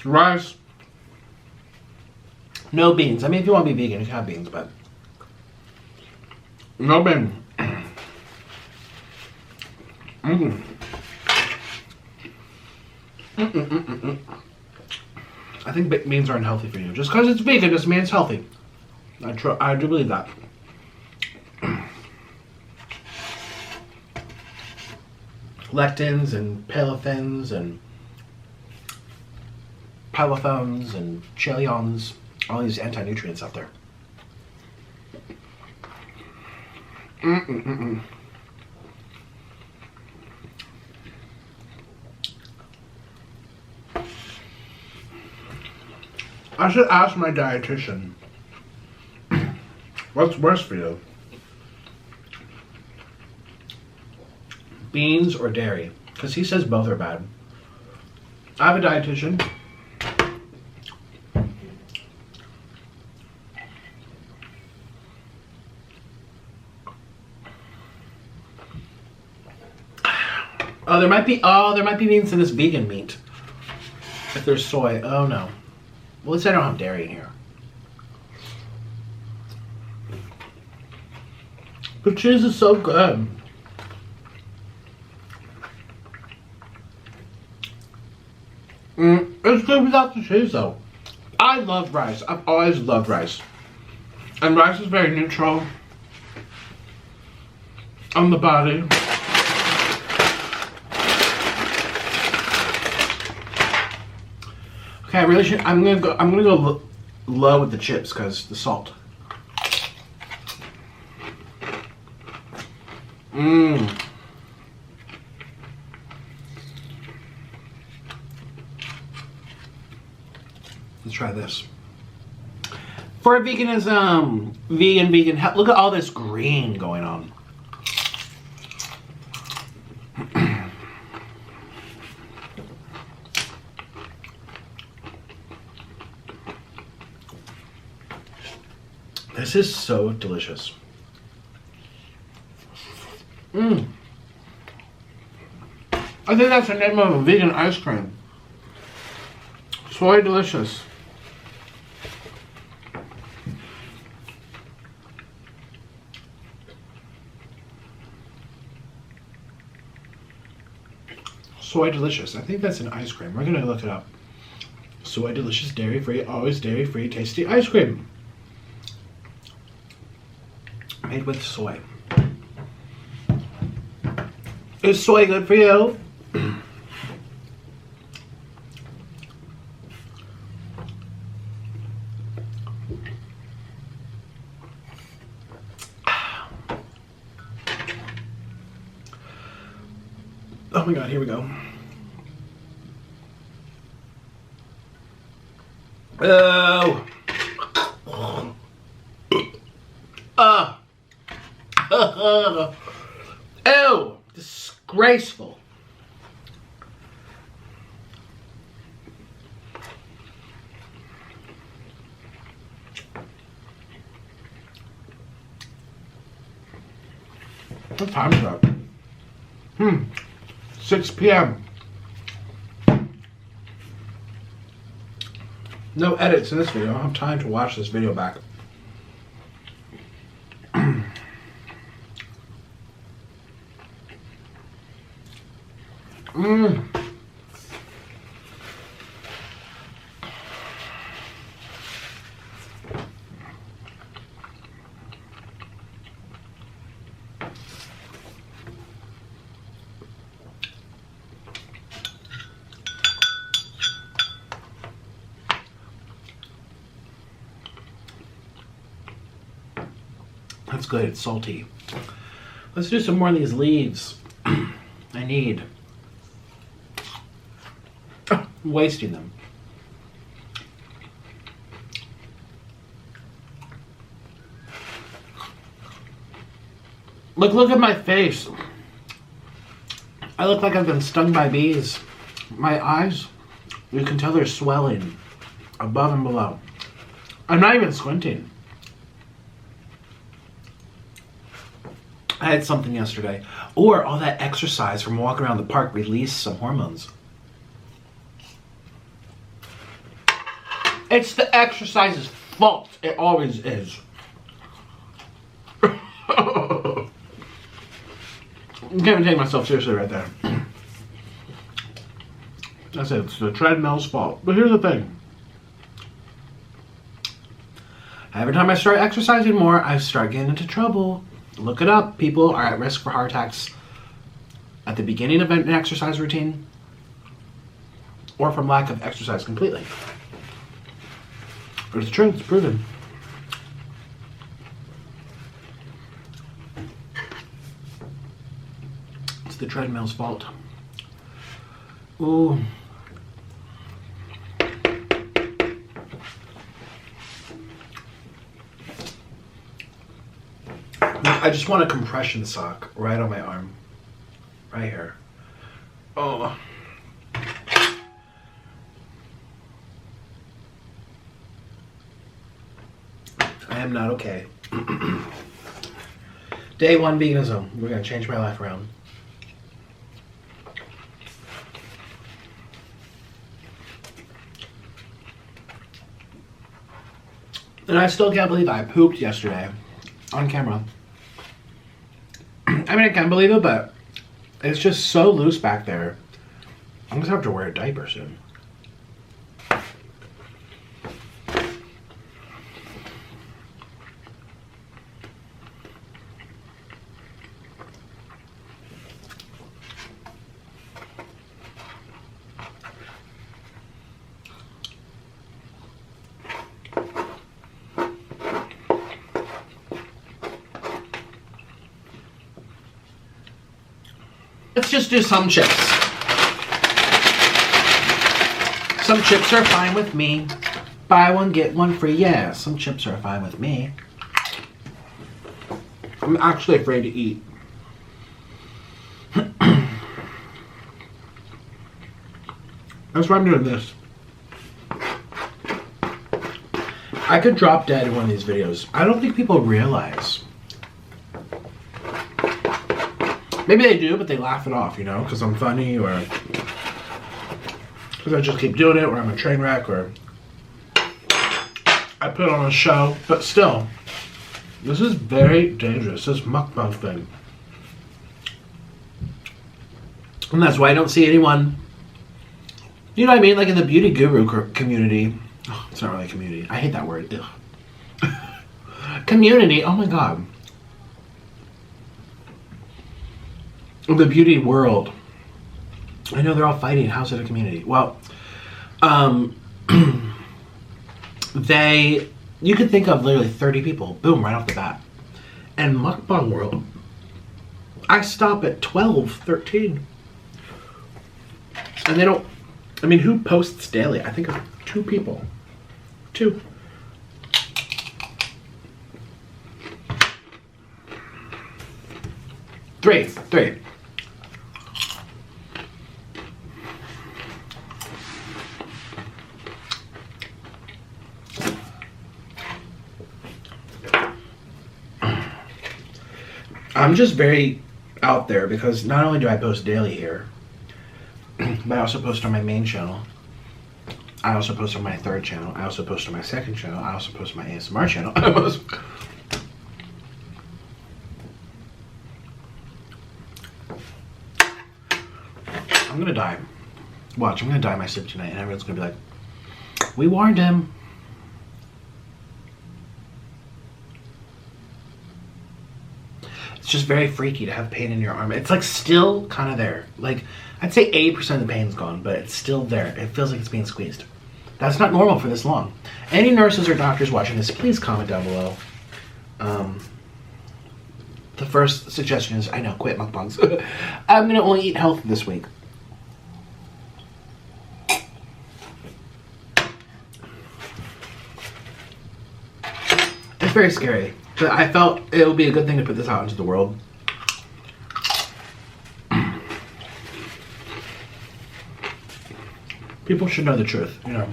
rice. No beans. I mean, if you want to be vegan, you can have beans, but no beans. I think beans are unhealthy for you. Just because it's vegan doesn't mean it's healthy. I do believe that. Lectins and palatins and palathones and chelions, all these anti-nutrients out there. I should ask my dietitian, what's worse for you? beans or dairy? Because he says both are bad. I have a dietitian. Oh, there might be beans in this vegan meat. If there's soy, oh no. Well, at least I don't have dairy in here. The cheese is so good. It's good without the cheese though. I love rice. I've always loved rice. And rice is very neutral on the body. Okay, I really should. I'm gonna go low with the chips because the salt. Let's try this. For veganism, vegan. Look at all this green going on. This is so delicious. I think that's the name of a vegan ice cream. Soy delicious. Soy delicious. I think that's an ice cream. We're gonna look it up. Soy delicious, dairy free, always dairy free, tasty ice cream. Made with soy. Is soy good for you? Oh my god, here we go. Oh. Ew, disgraceful. What time is that? 6 p.m. No edits in this video. I don't have time to watch this video back. That's good, it's salty. Let's do some more of these leaves. I need. I'm wasting them. Look at my face. I look like I've been stung by bees. My eyes, you can tell they're swelling above and below. I'm not even squinting. I had something yesterday. Or all that exercise from walking around the park released some hormones. It's the exercise's fault. It always is. I can't even take myself seriously right there. That's it. It's the treadmill's fault. But here's the thing. Every time I start exercising more, I start getting into trouble. Look it up. People are at risk for heart attacks at the beginning of an exercise routine or from lack of exercise completely. But it's true. It's proven. It's the treadmill's fault. Ooh. I just want a compression sock right on my arm. right here. Oh. I am not okay. Day 1 veganism. We're gonna change my life around. And I still can't believe I pooped yesterday on camera. I mean, I can't believe it, but it's just so loose back there. I'm gonna have to wear a diaper soon. Let's just do some chips. Some chips are fine with me. Buy one, get one free. Yeah, some chips are fine with me. I'm actually afraid to eat. That's why I'm doing this. I could drop dead in one of these videos. I don't think people realize. Maybe they do, but they laugh it off, you know, because I'm funny, or because I just keep doing it, or I'm a train wreck, or I put on a show. But still, this is very dangerous, this mukbang thing. And that's why I don't see anyone, you know what I mean, like in the beauty guru community. Oh, it's not really a community. I hate that word. Ugh. Community, oh my god. The beauty world. I know they're all fighting. How's it a community? Well, you could think of literally 30 people, boom, right off the bat. And mukbang world, I stop at 12, 13. And they don't, I mean, who posts daily? I think of 2 people. 2. Three. I'm just very out there because not only do I post daily here, but I also post on my main channel. I also post on my 3rd channel. I also post on my 2nd channel. I also post on my ASMR channel. I'm gonna die. Watch, I'm gonna die in my sleep tonight and everyone's gonna be like, we warned him. It's just very freaky to have pain in your arm. It's like still kind of there. Like, I'd say 80% of the pain's gone, but it's still there. It feels like it's being squeezed. That's not normal for this long. Any nurses or doctors watching this, please comment down below. The first suggestion is, I know, quit mukbangs. I'm gonna only eat healthy this week. It's very scary. But I felt it would be a good thing to put this out into the world. People should know the truth, you know.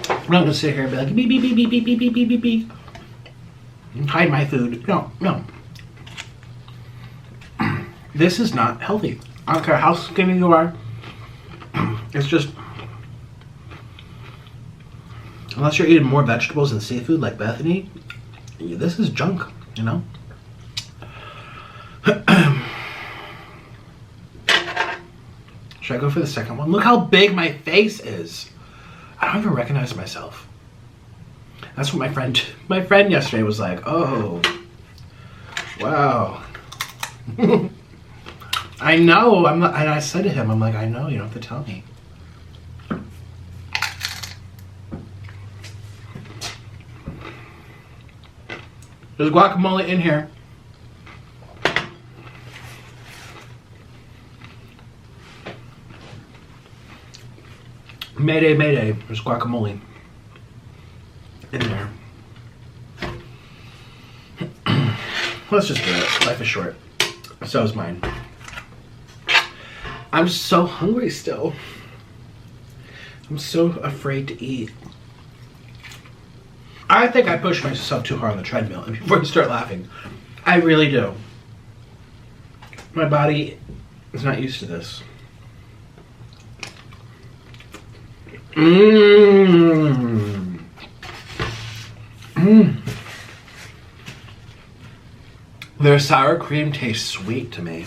I'm not gonna sit here and be like beep beep beep beep beep beep beep beep beep beep and hide my food. No. This is not healthy. I don't care how skinny you are. It's just, unless you're eating more vegetables and seafood like Bethany, this is junk, you know? Should I go for the second one? Look how big my face is. I don't even recognize myself. That's what my friend yesterday was like, oh, wow. I know, I'm not, and I said to him, I'm like, I know, you don't have to tell me. There's guacamole in here. Mayday, mayday, there's guacamole in there. Let's just do it. Life is short. So is mine. I'm so hungry still. I'm so afraid to eat. I think I push myself too hard on the treadmill before you start laughing. I really do. My body is not used to this. Mmm. Mmm. Their sour cream tastes sweet to me.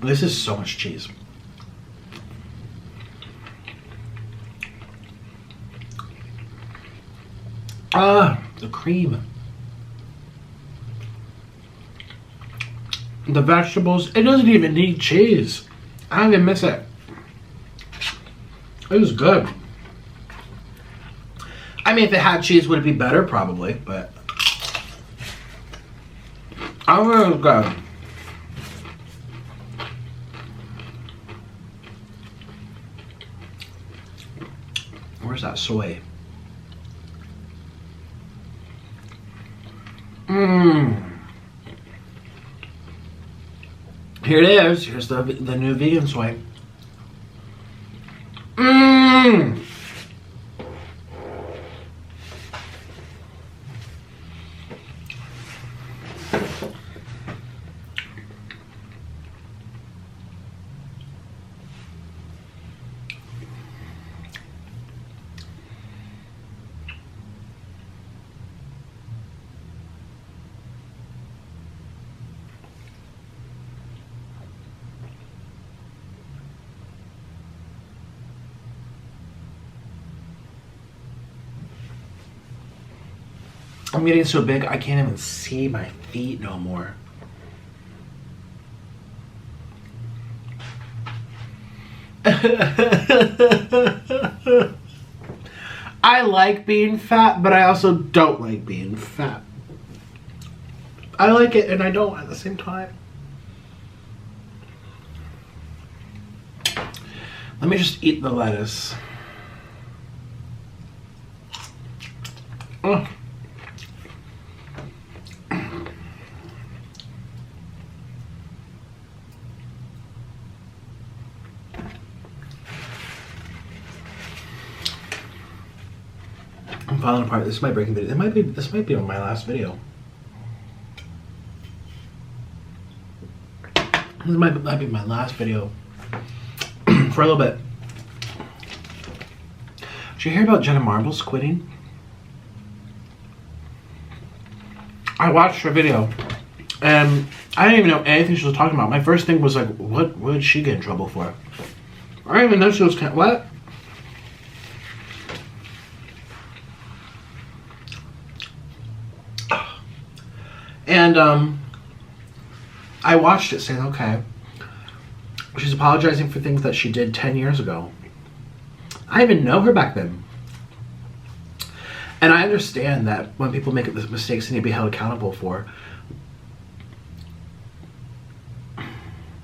This is so much cheese. Ah, the cream. The vegetables, it doesn't even need cheese. I don't even miss it. It was good. I mean, if it had cheese, would it be better? Probably, but I thought it was good. Where's that soy? Mmm. Here it is. Here's the new vegan soy. Mmm. I'm getting so big I can't even see my feet no more. I like being fat, but I also don't like being fat. I like it and I don't at the same time. Let me just eat the lettuce. Oh. I'm falling apart. This is my breaking video. This might be on my last video. This might be my last video for a little bit. Did you hear about Jenna Marbles quitting? I watched her video and I didn't even know anything she was talking about. My first thing was like, what did she get in trouble for? I didn't even know she was what? And I watched it saying, okay, she's apologizing for things that she did 10 years ago. I didn't even know her back then. And I understand that when people make mistakes, they need to be held accountable for.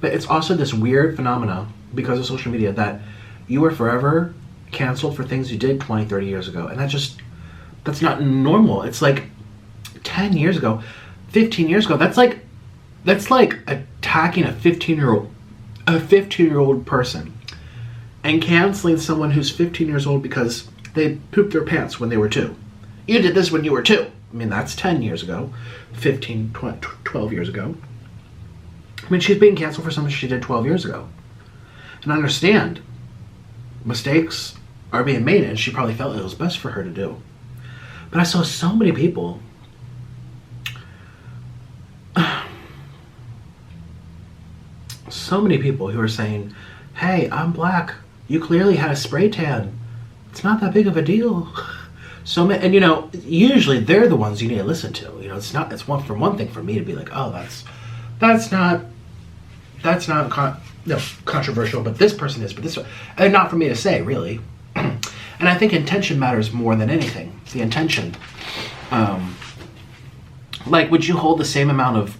But it's also this weird phenomena because of social media that you were forever canceled for things you did 20, 30 years ago. And that's not normal. It's like 10 years ago. 15 years ago, that's like attacking a 15-year-old person and canceling someone who's 15 years old because they pooped their pants when they were 2. You did this when you were 2. I mean, that's 10 years ago, 15, 20, 12 years ago. I mean, she's being canceled for something she did 12 years ago. And I understand mistakes are being made and she probably felt it was best for her to do. But I saw so many people who are saying, hey, I'm black. You clearly had a spray tan. It's not that big of a deal. So many, and usually they're the ones you need to listen to. It's one thing for me to be like, oh, that's not controversial, but this person is, but this, and not for me to say, really. And I think intention matters more than anything. The intention. Like, would you hold the same amount of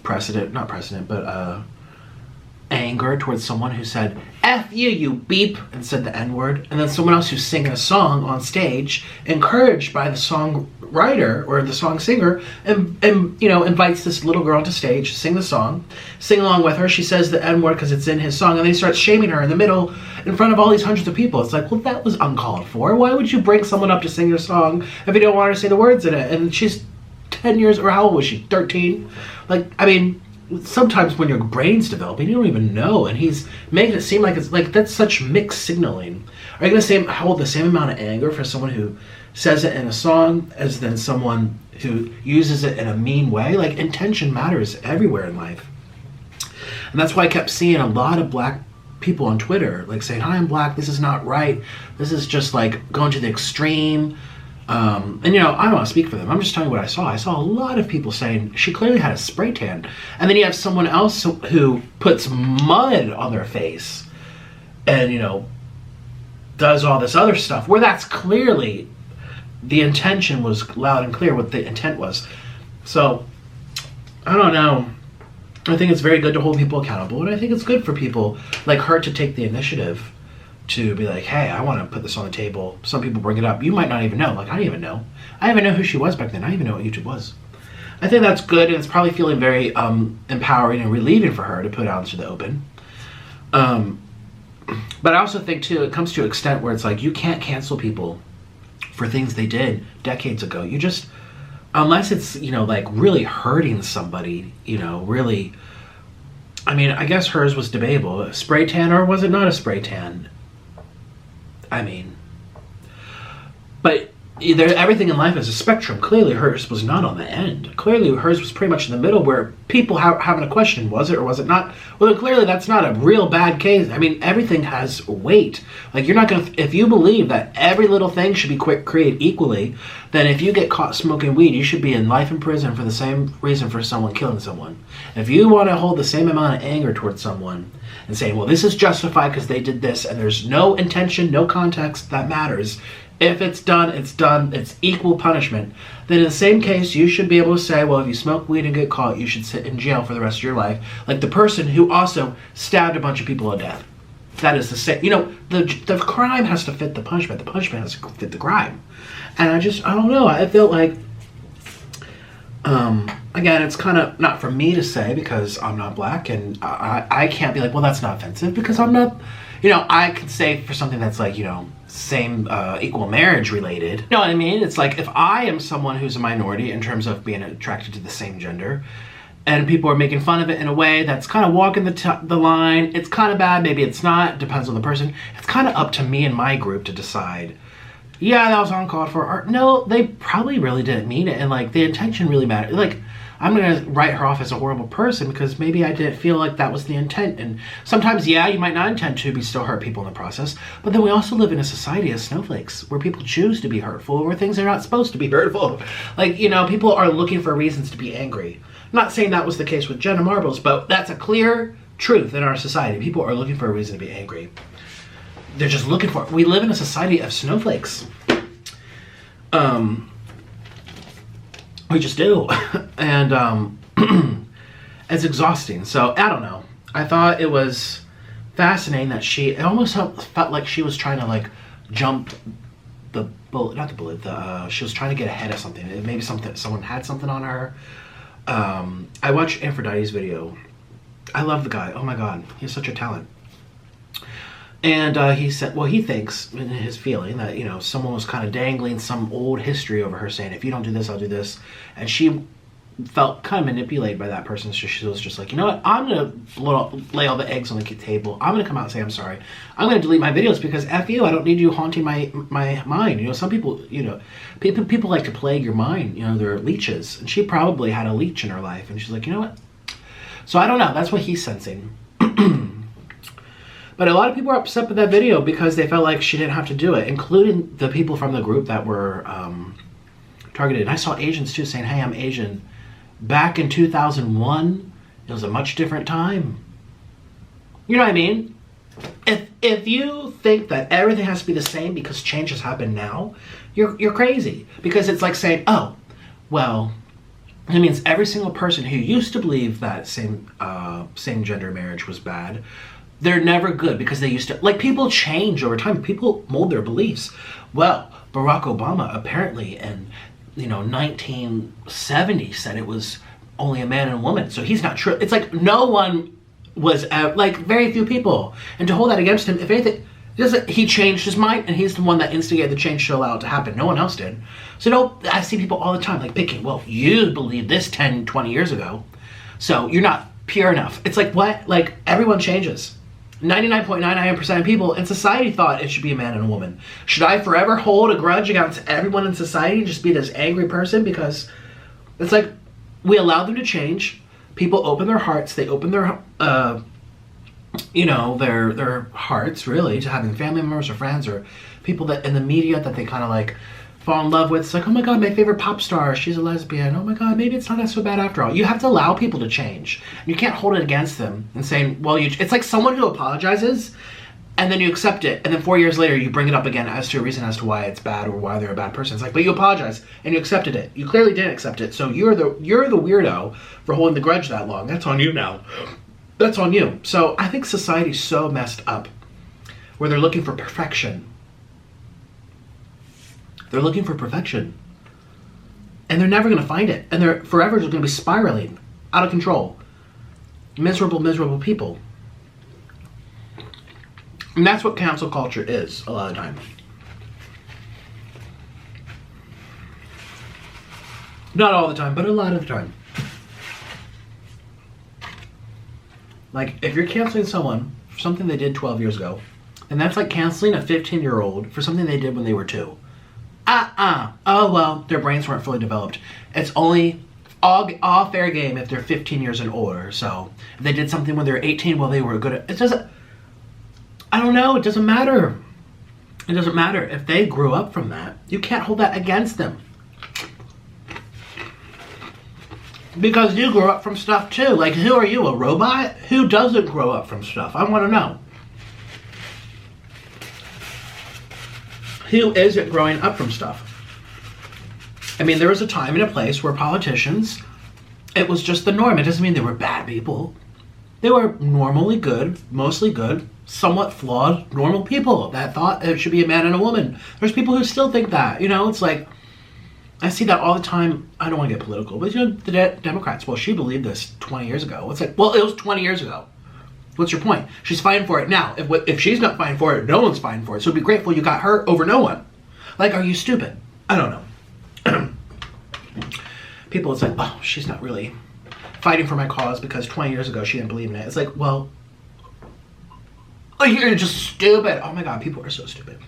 anger towards someone who said, F you, you beep, and said the N-word, and then someone else who's singing a song on stage, encouraged by the song writer or the song singer and invites this little girl onto stage, sing the song, sing along with her. She says the N-word because it's in his song, and then he starts shaming her in the middle in front of all these hundreds of people. It's like, well, that was uncalled for. Why would you bring someone up to sing your song if you don't want her to say the words in it? And she's 10 years, or how old was she? 13? Like, I mean, sometimes when your brain's developing, you don't even know, and he's making it seem like it's like that's such mixed signaling. Are you going to hold the same amount of anger for someone who says it in a song as then someone who uses it in a mean way? Like, intention matters everywhere in life. And that's why I kept seeing a lot of black people on Twitter like saying, hi, I'm black, this is not right, this is just like going to the extreme. And I don't want to speak for them, I'm just telling you what I saw. I saw a lot of people saying she clearly had a spray tan, and then you have someone else who puts mud on their face and does all this other stuff where that's clearly the intention was loud and clear what the intent was. So I don't know, I think it's very good to hold people accountable, and I think it's good for people like her to take the initiative to be like, hey, I want to put this on the table. Some people bring it up. You might not even know. Like, I didn't even know. I didn't even know who she was back then. I didn't even know what YouTube was. I think that's good, and it's probably feeling very empowering and relieving for her to put out into the open. But I also think, too, it comes to an extent where it's like you can't cancel people for things they did decades ago. You just, unless it's, like really hurting somebody, really. I mean, I guess hers was debatable. A spray tan, or was it not a spray tan? I mean, but everything in life is a spectrum. Clearly hers was not on the end. Clearly hers was pretty much in the middle where people having a question, was it or was it not? Well, then clearly that's not a real bad case. I mean, everything has weight. Like, you're not going to, if you believe that every little thing should be created equally, then if you get caught smoking weed, you should be in life in prison for the same reason for someone killing someone. If you want to hold the same amount of anger towards someone and saying, well, this is justified because they did this, and there's no intention, no context that matters. If it's done, it's done. It's equal punishment. Then in the same case, you should be able to say, well, if you smoke weed and get caught, you should sit in jail for the rest of your life. Like the person who also stabbed a bunch of people to death. That is the same. The crime has to fit the punishment. The punishment has to fit the crime. And I don't know. I feel like, again, it's kind of not for me to say because I'm not black, and I can't be like, well, that's not offensive because I'm not, I can say for something that's like, same equal marriage related. You know what I mean? It's like if I am someone who's a minority in terms of being attracted to the same gender, and people are making fun of it in a way that's kind of walking the line, it's kind of bad, maybe it's not, depends on the person. It's kind of up to me and my group to decide, yeah, that was uncalled for, or no, they probably really didn't mean it, and like the intention really mattered. Like, I'm gonna write her off as a horrible person because maybe I didn't feel like that was the intent. And sometimes, yeah, you might not intend to, but still hurt people in the process. But then we also live in a society of snowflakes where people choose to be hurtful, where things are not supposed to be hurtful. Like, people are looking for reasons to be angry. I'm not saying that was the case with Jenna Marbles, but that's a clear truth in our society. People are looking for a reason to be angry. They're just looking for it. We live in a society of snowflakes. We just do. And it's exhausting. So I don't know. I thought it was fascinating that it almost felt like she was trying to like jump the bullet, not the bullet, she was trying to get ahead of something. Maybe someone had something on her. I watched Aphrodite's video. I love the guy. Oh my God, he has such a talent. And he said, well, he thinks in his feeling that, someone was kind of dangling some old history over her saying, if you don't do this, I'll do this. And she felt kind of manipulated by that person. So she was just like, you know what? I'm going to lay all the eggs on the table. I'm going to come out and say, I'm sorry. I'm going to delete my videos because F you. I don't need you haunting my mind. Some people, people like to plague your mind. They're leeches. And she probably had a leech in her life. And she's like, you know what? So I don't know. That's what he's sensing. But a lot of people are upset with that video because they felt like she didn't have to do it, including the people from the group that were targeted. And I saw Asians too saying, hey, I'm Asian. Back in 2001, it was a much different time. You know what I mean? If you think that everything has to be the same because change has happened now, you're crazy. Because it's like saying, oh, well, it means every single person who used to believe that same gender marriage was bad, they're never good because they used to, like, people change over time. People mold their beliefs. Well, Barack Obama apparently in 1970 said it was only a man and a woman, so he's not true. It's like no one was like very few people, and to hold that against him, if anything, he changed his mind, and he's the one that instigated the change to allow it to happen. No one else did. So no, I see people all the time like picking. Well, you believed this 10, 20 years ago, so you're not pure enough. It's like what? Like everyone changes. 99.99% of people in society thought it should be a man and a woman. Should I forever hold a grudge against everyone in society, just be this angry person? Because it's like we allow them to change. People open their hearts. They open their, their hearts really to having family members or friends or people that in the media that they kind of like fall in love with. It's like, oh my God, my favorite pop star, she's a lesbian. Oh my God, maybe it's not so bad after all. You have to allow people to change. You can't hold it against them and saying, well, it's like someone who apologizes and then you accept it, and then 4 years later you bring it up again as to a reason as to why it's bad or why they're a bad person. It's like, but you apologize and you accepted it. You clearly didn't accept it, so you're the weirdo for holding the grudge that long. That's on you now. That's on you. So I think society's so messed up where they're looking for perfection. They're looking for perfection. And they're never going to find it. And they're forever just going to be spiraling out of control. Miserable, miserable people. And that's what cancel culture is a lot of times. Not all the time, but a lot of the time. Like, if you're canceling someone for something they did 12 years ago, and that's like canceling a 15-year-old for something they did when they were 2. Oh, well, their brains weren't fully developed. It's only all fair game if they're 15 years and older. So if they did something when they were 18, well, they were good at it. Doesn't, I don't know. It doesn't matter. It doesn't matter. If they grew up from that, you can't hold that against them. Because you grew up from stuff too. Like, who are you, a robot? Who doesn't grow up from stuff? I want to know. Who isn't growing up from stuff? I mean, there was a time and a place where politicians, it was just the norm. It doesn't mean they were bad people. They were normally good, mostly good, somewhat flawed, normal people that thought it should be a man and a woman. There's people who still think that. It's like, I see that all the time. I don't want to get political, but the Democrats, well, she believed this 20 years ago. It's like, well, it was 20 years ago. What's your point? She's fighting for it now. If she's not fighting for it, no one's fighting for it. So be grateful you got her over no one. Like, are you stupid? I don't know. People, it's like, oh, she's not really fighting for my cause because 20 years ago she didn't believe in it. It's like, well, oh, you're just stupid. Oh my God, people are so stupid.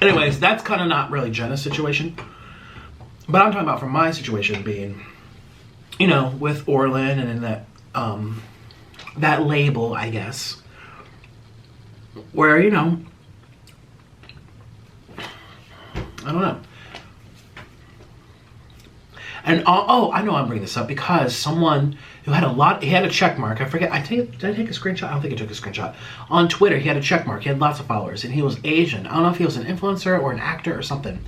Anyways, that's kind of not really Jenna's situation. But I'm talking about from my situation being, with Orlin and in that label, I guess, where, I don't know. And I know I'm bringing this up because someone who he had a check mark. I forget, did I take a screenshot? I don't think I took a screenshot. On Twitter, he had a check mark. He had lots of followers and he was Asian. I don't know if he was an influencer or an actor or something.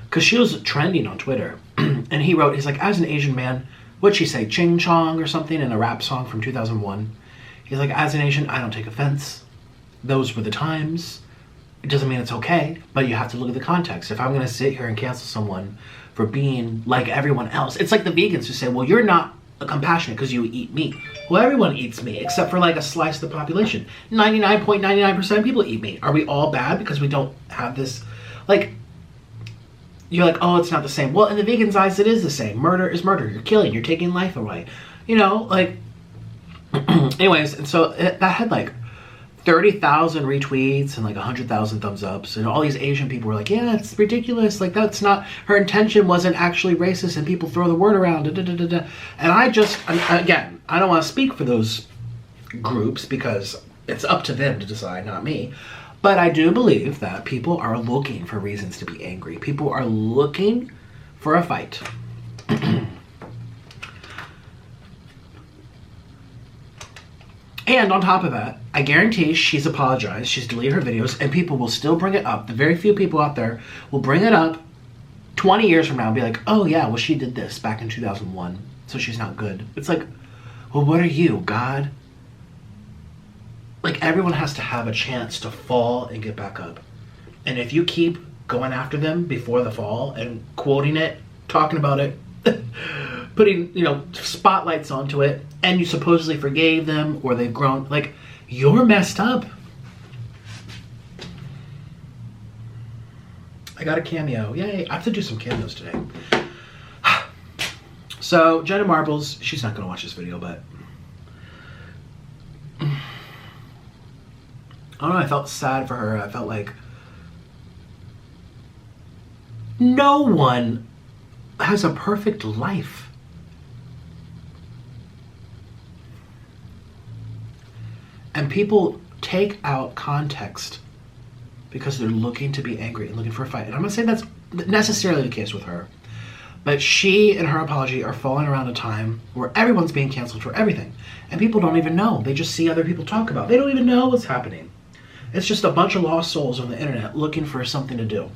Because she was trending on Twitter. And he's like, as an Asian man, what'd she say? Ching Chong or something in a rap song from 2001. He's like, as an Asian, I don't take offense. Those were the times. It doesn't mean it's okay, but you have to look at the context. If I'm going to sit here and cancel someone for being like everyone else, it's like the vegans who say, well, you're not compassionate because you eat meat. Well, everyone eats meat except for like a slice of the population. 99.99% of people eat meat. Are we all bad because we don't have this, like, you're like, oh, it's not the same. Well, in the vegan's eyes, it is the same. Murder is murder. You're killing. You're taking life away. Like, anyways, and so that had like 30,000 retweets and like 100,000 thumbs ups. And all these Asian people were like, yeah, it's ridiculous. Like, that's not, her intention wasn't actually racist and people throw the word around. And again, I don't want to speak for those groups because it's up to them to decide, not me. But I do believe that people are looking for reasons to be angry. People are looking for a fight. And on top of that, I guarantee she's apologized, she's deleted her videos, and people will still bring it up. The very few people out there will bring it up 20 years from now and be like, oh yeah, well she did this back in 2001, so she's not good. It's like, well, what are you, God? Like, everyone has to have a chance to fall and get back up. And if you keep going after them before the fall and quoting it, talking about it, putting, you know, spotlights onto it, and you supposedly forgave them or they've grown. Like, you're messed up. I got a cameo. Yay. I have to do some cameos today. So, Jenna Marbles, she's not going to watch this video, but I don't know, I felt sad for her. I felt like no one has a perfect life. And people take out context because they're looking to be angry and looking for a fight. And I'm not saying that's necessarily the case with her. But she and her apology are falling around a time where everyone's being canceled for everything. And people don't even know. They just see other people talk about it. They don't even know what's happening. It's just a bunch of lost souls on the internet looking for something to do.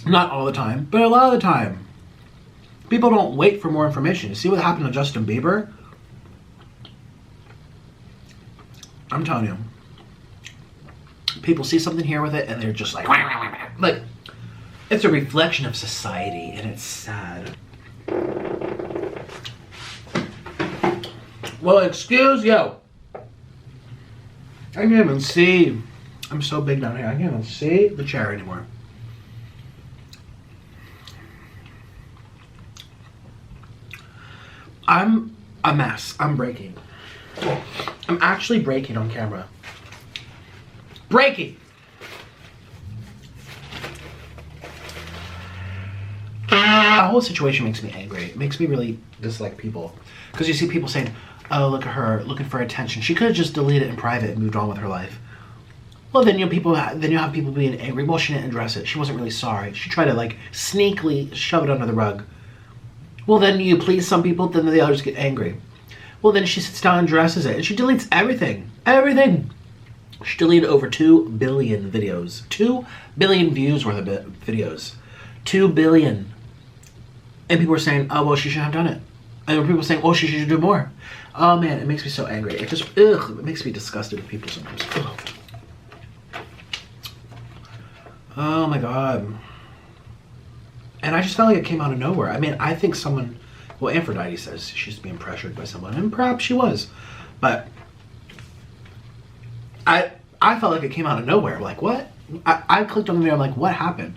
Not all the time, but a lot of the time. People don't wait for more information. You see what happened to Justin Bieber? I'm telling you. People see something here with it and they're just like, it's a reflection of society and it's sad. Well, excuse you. I can't even see. I'm so big down here. I can't even see the chair anymore. I'm a mess. I'm breaking. I'm actually breaking on camera. Breaking! The whole situation makes me angry. It makes me really dislike people. Because you see people saying, oh, look at her, looking for attention. She could have just deleted it in private and moved on with her life. Well, then you'll have people being angry. Well, she didn't address it. She wasn't really sorry. She tried to, like, sneakily shove it under the rug. Well, then you please some people, then the others get angry. Well, then she sits down and addresses it. And she deletes everything. Everything. She deleted over 2 billion videos. 2 billion views worth of videos. 2 billion. And people were saying, oh, well, she shouldn't have done it. And people were saying, oh, she should do more. Oh, man, it makes me so angry. It just, ugh, it makes me disgusted with people sometimes. Ugh. Oh, my God. And I just felt like it came out of nowhere. I mean, I think someone, well, Aphrodite says she's being pressured by someone, and perhaps she was. But I felt like it came out of nowhere. Like, what? I clicked on the video, I'm like, what happened?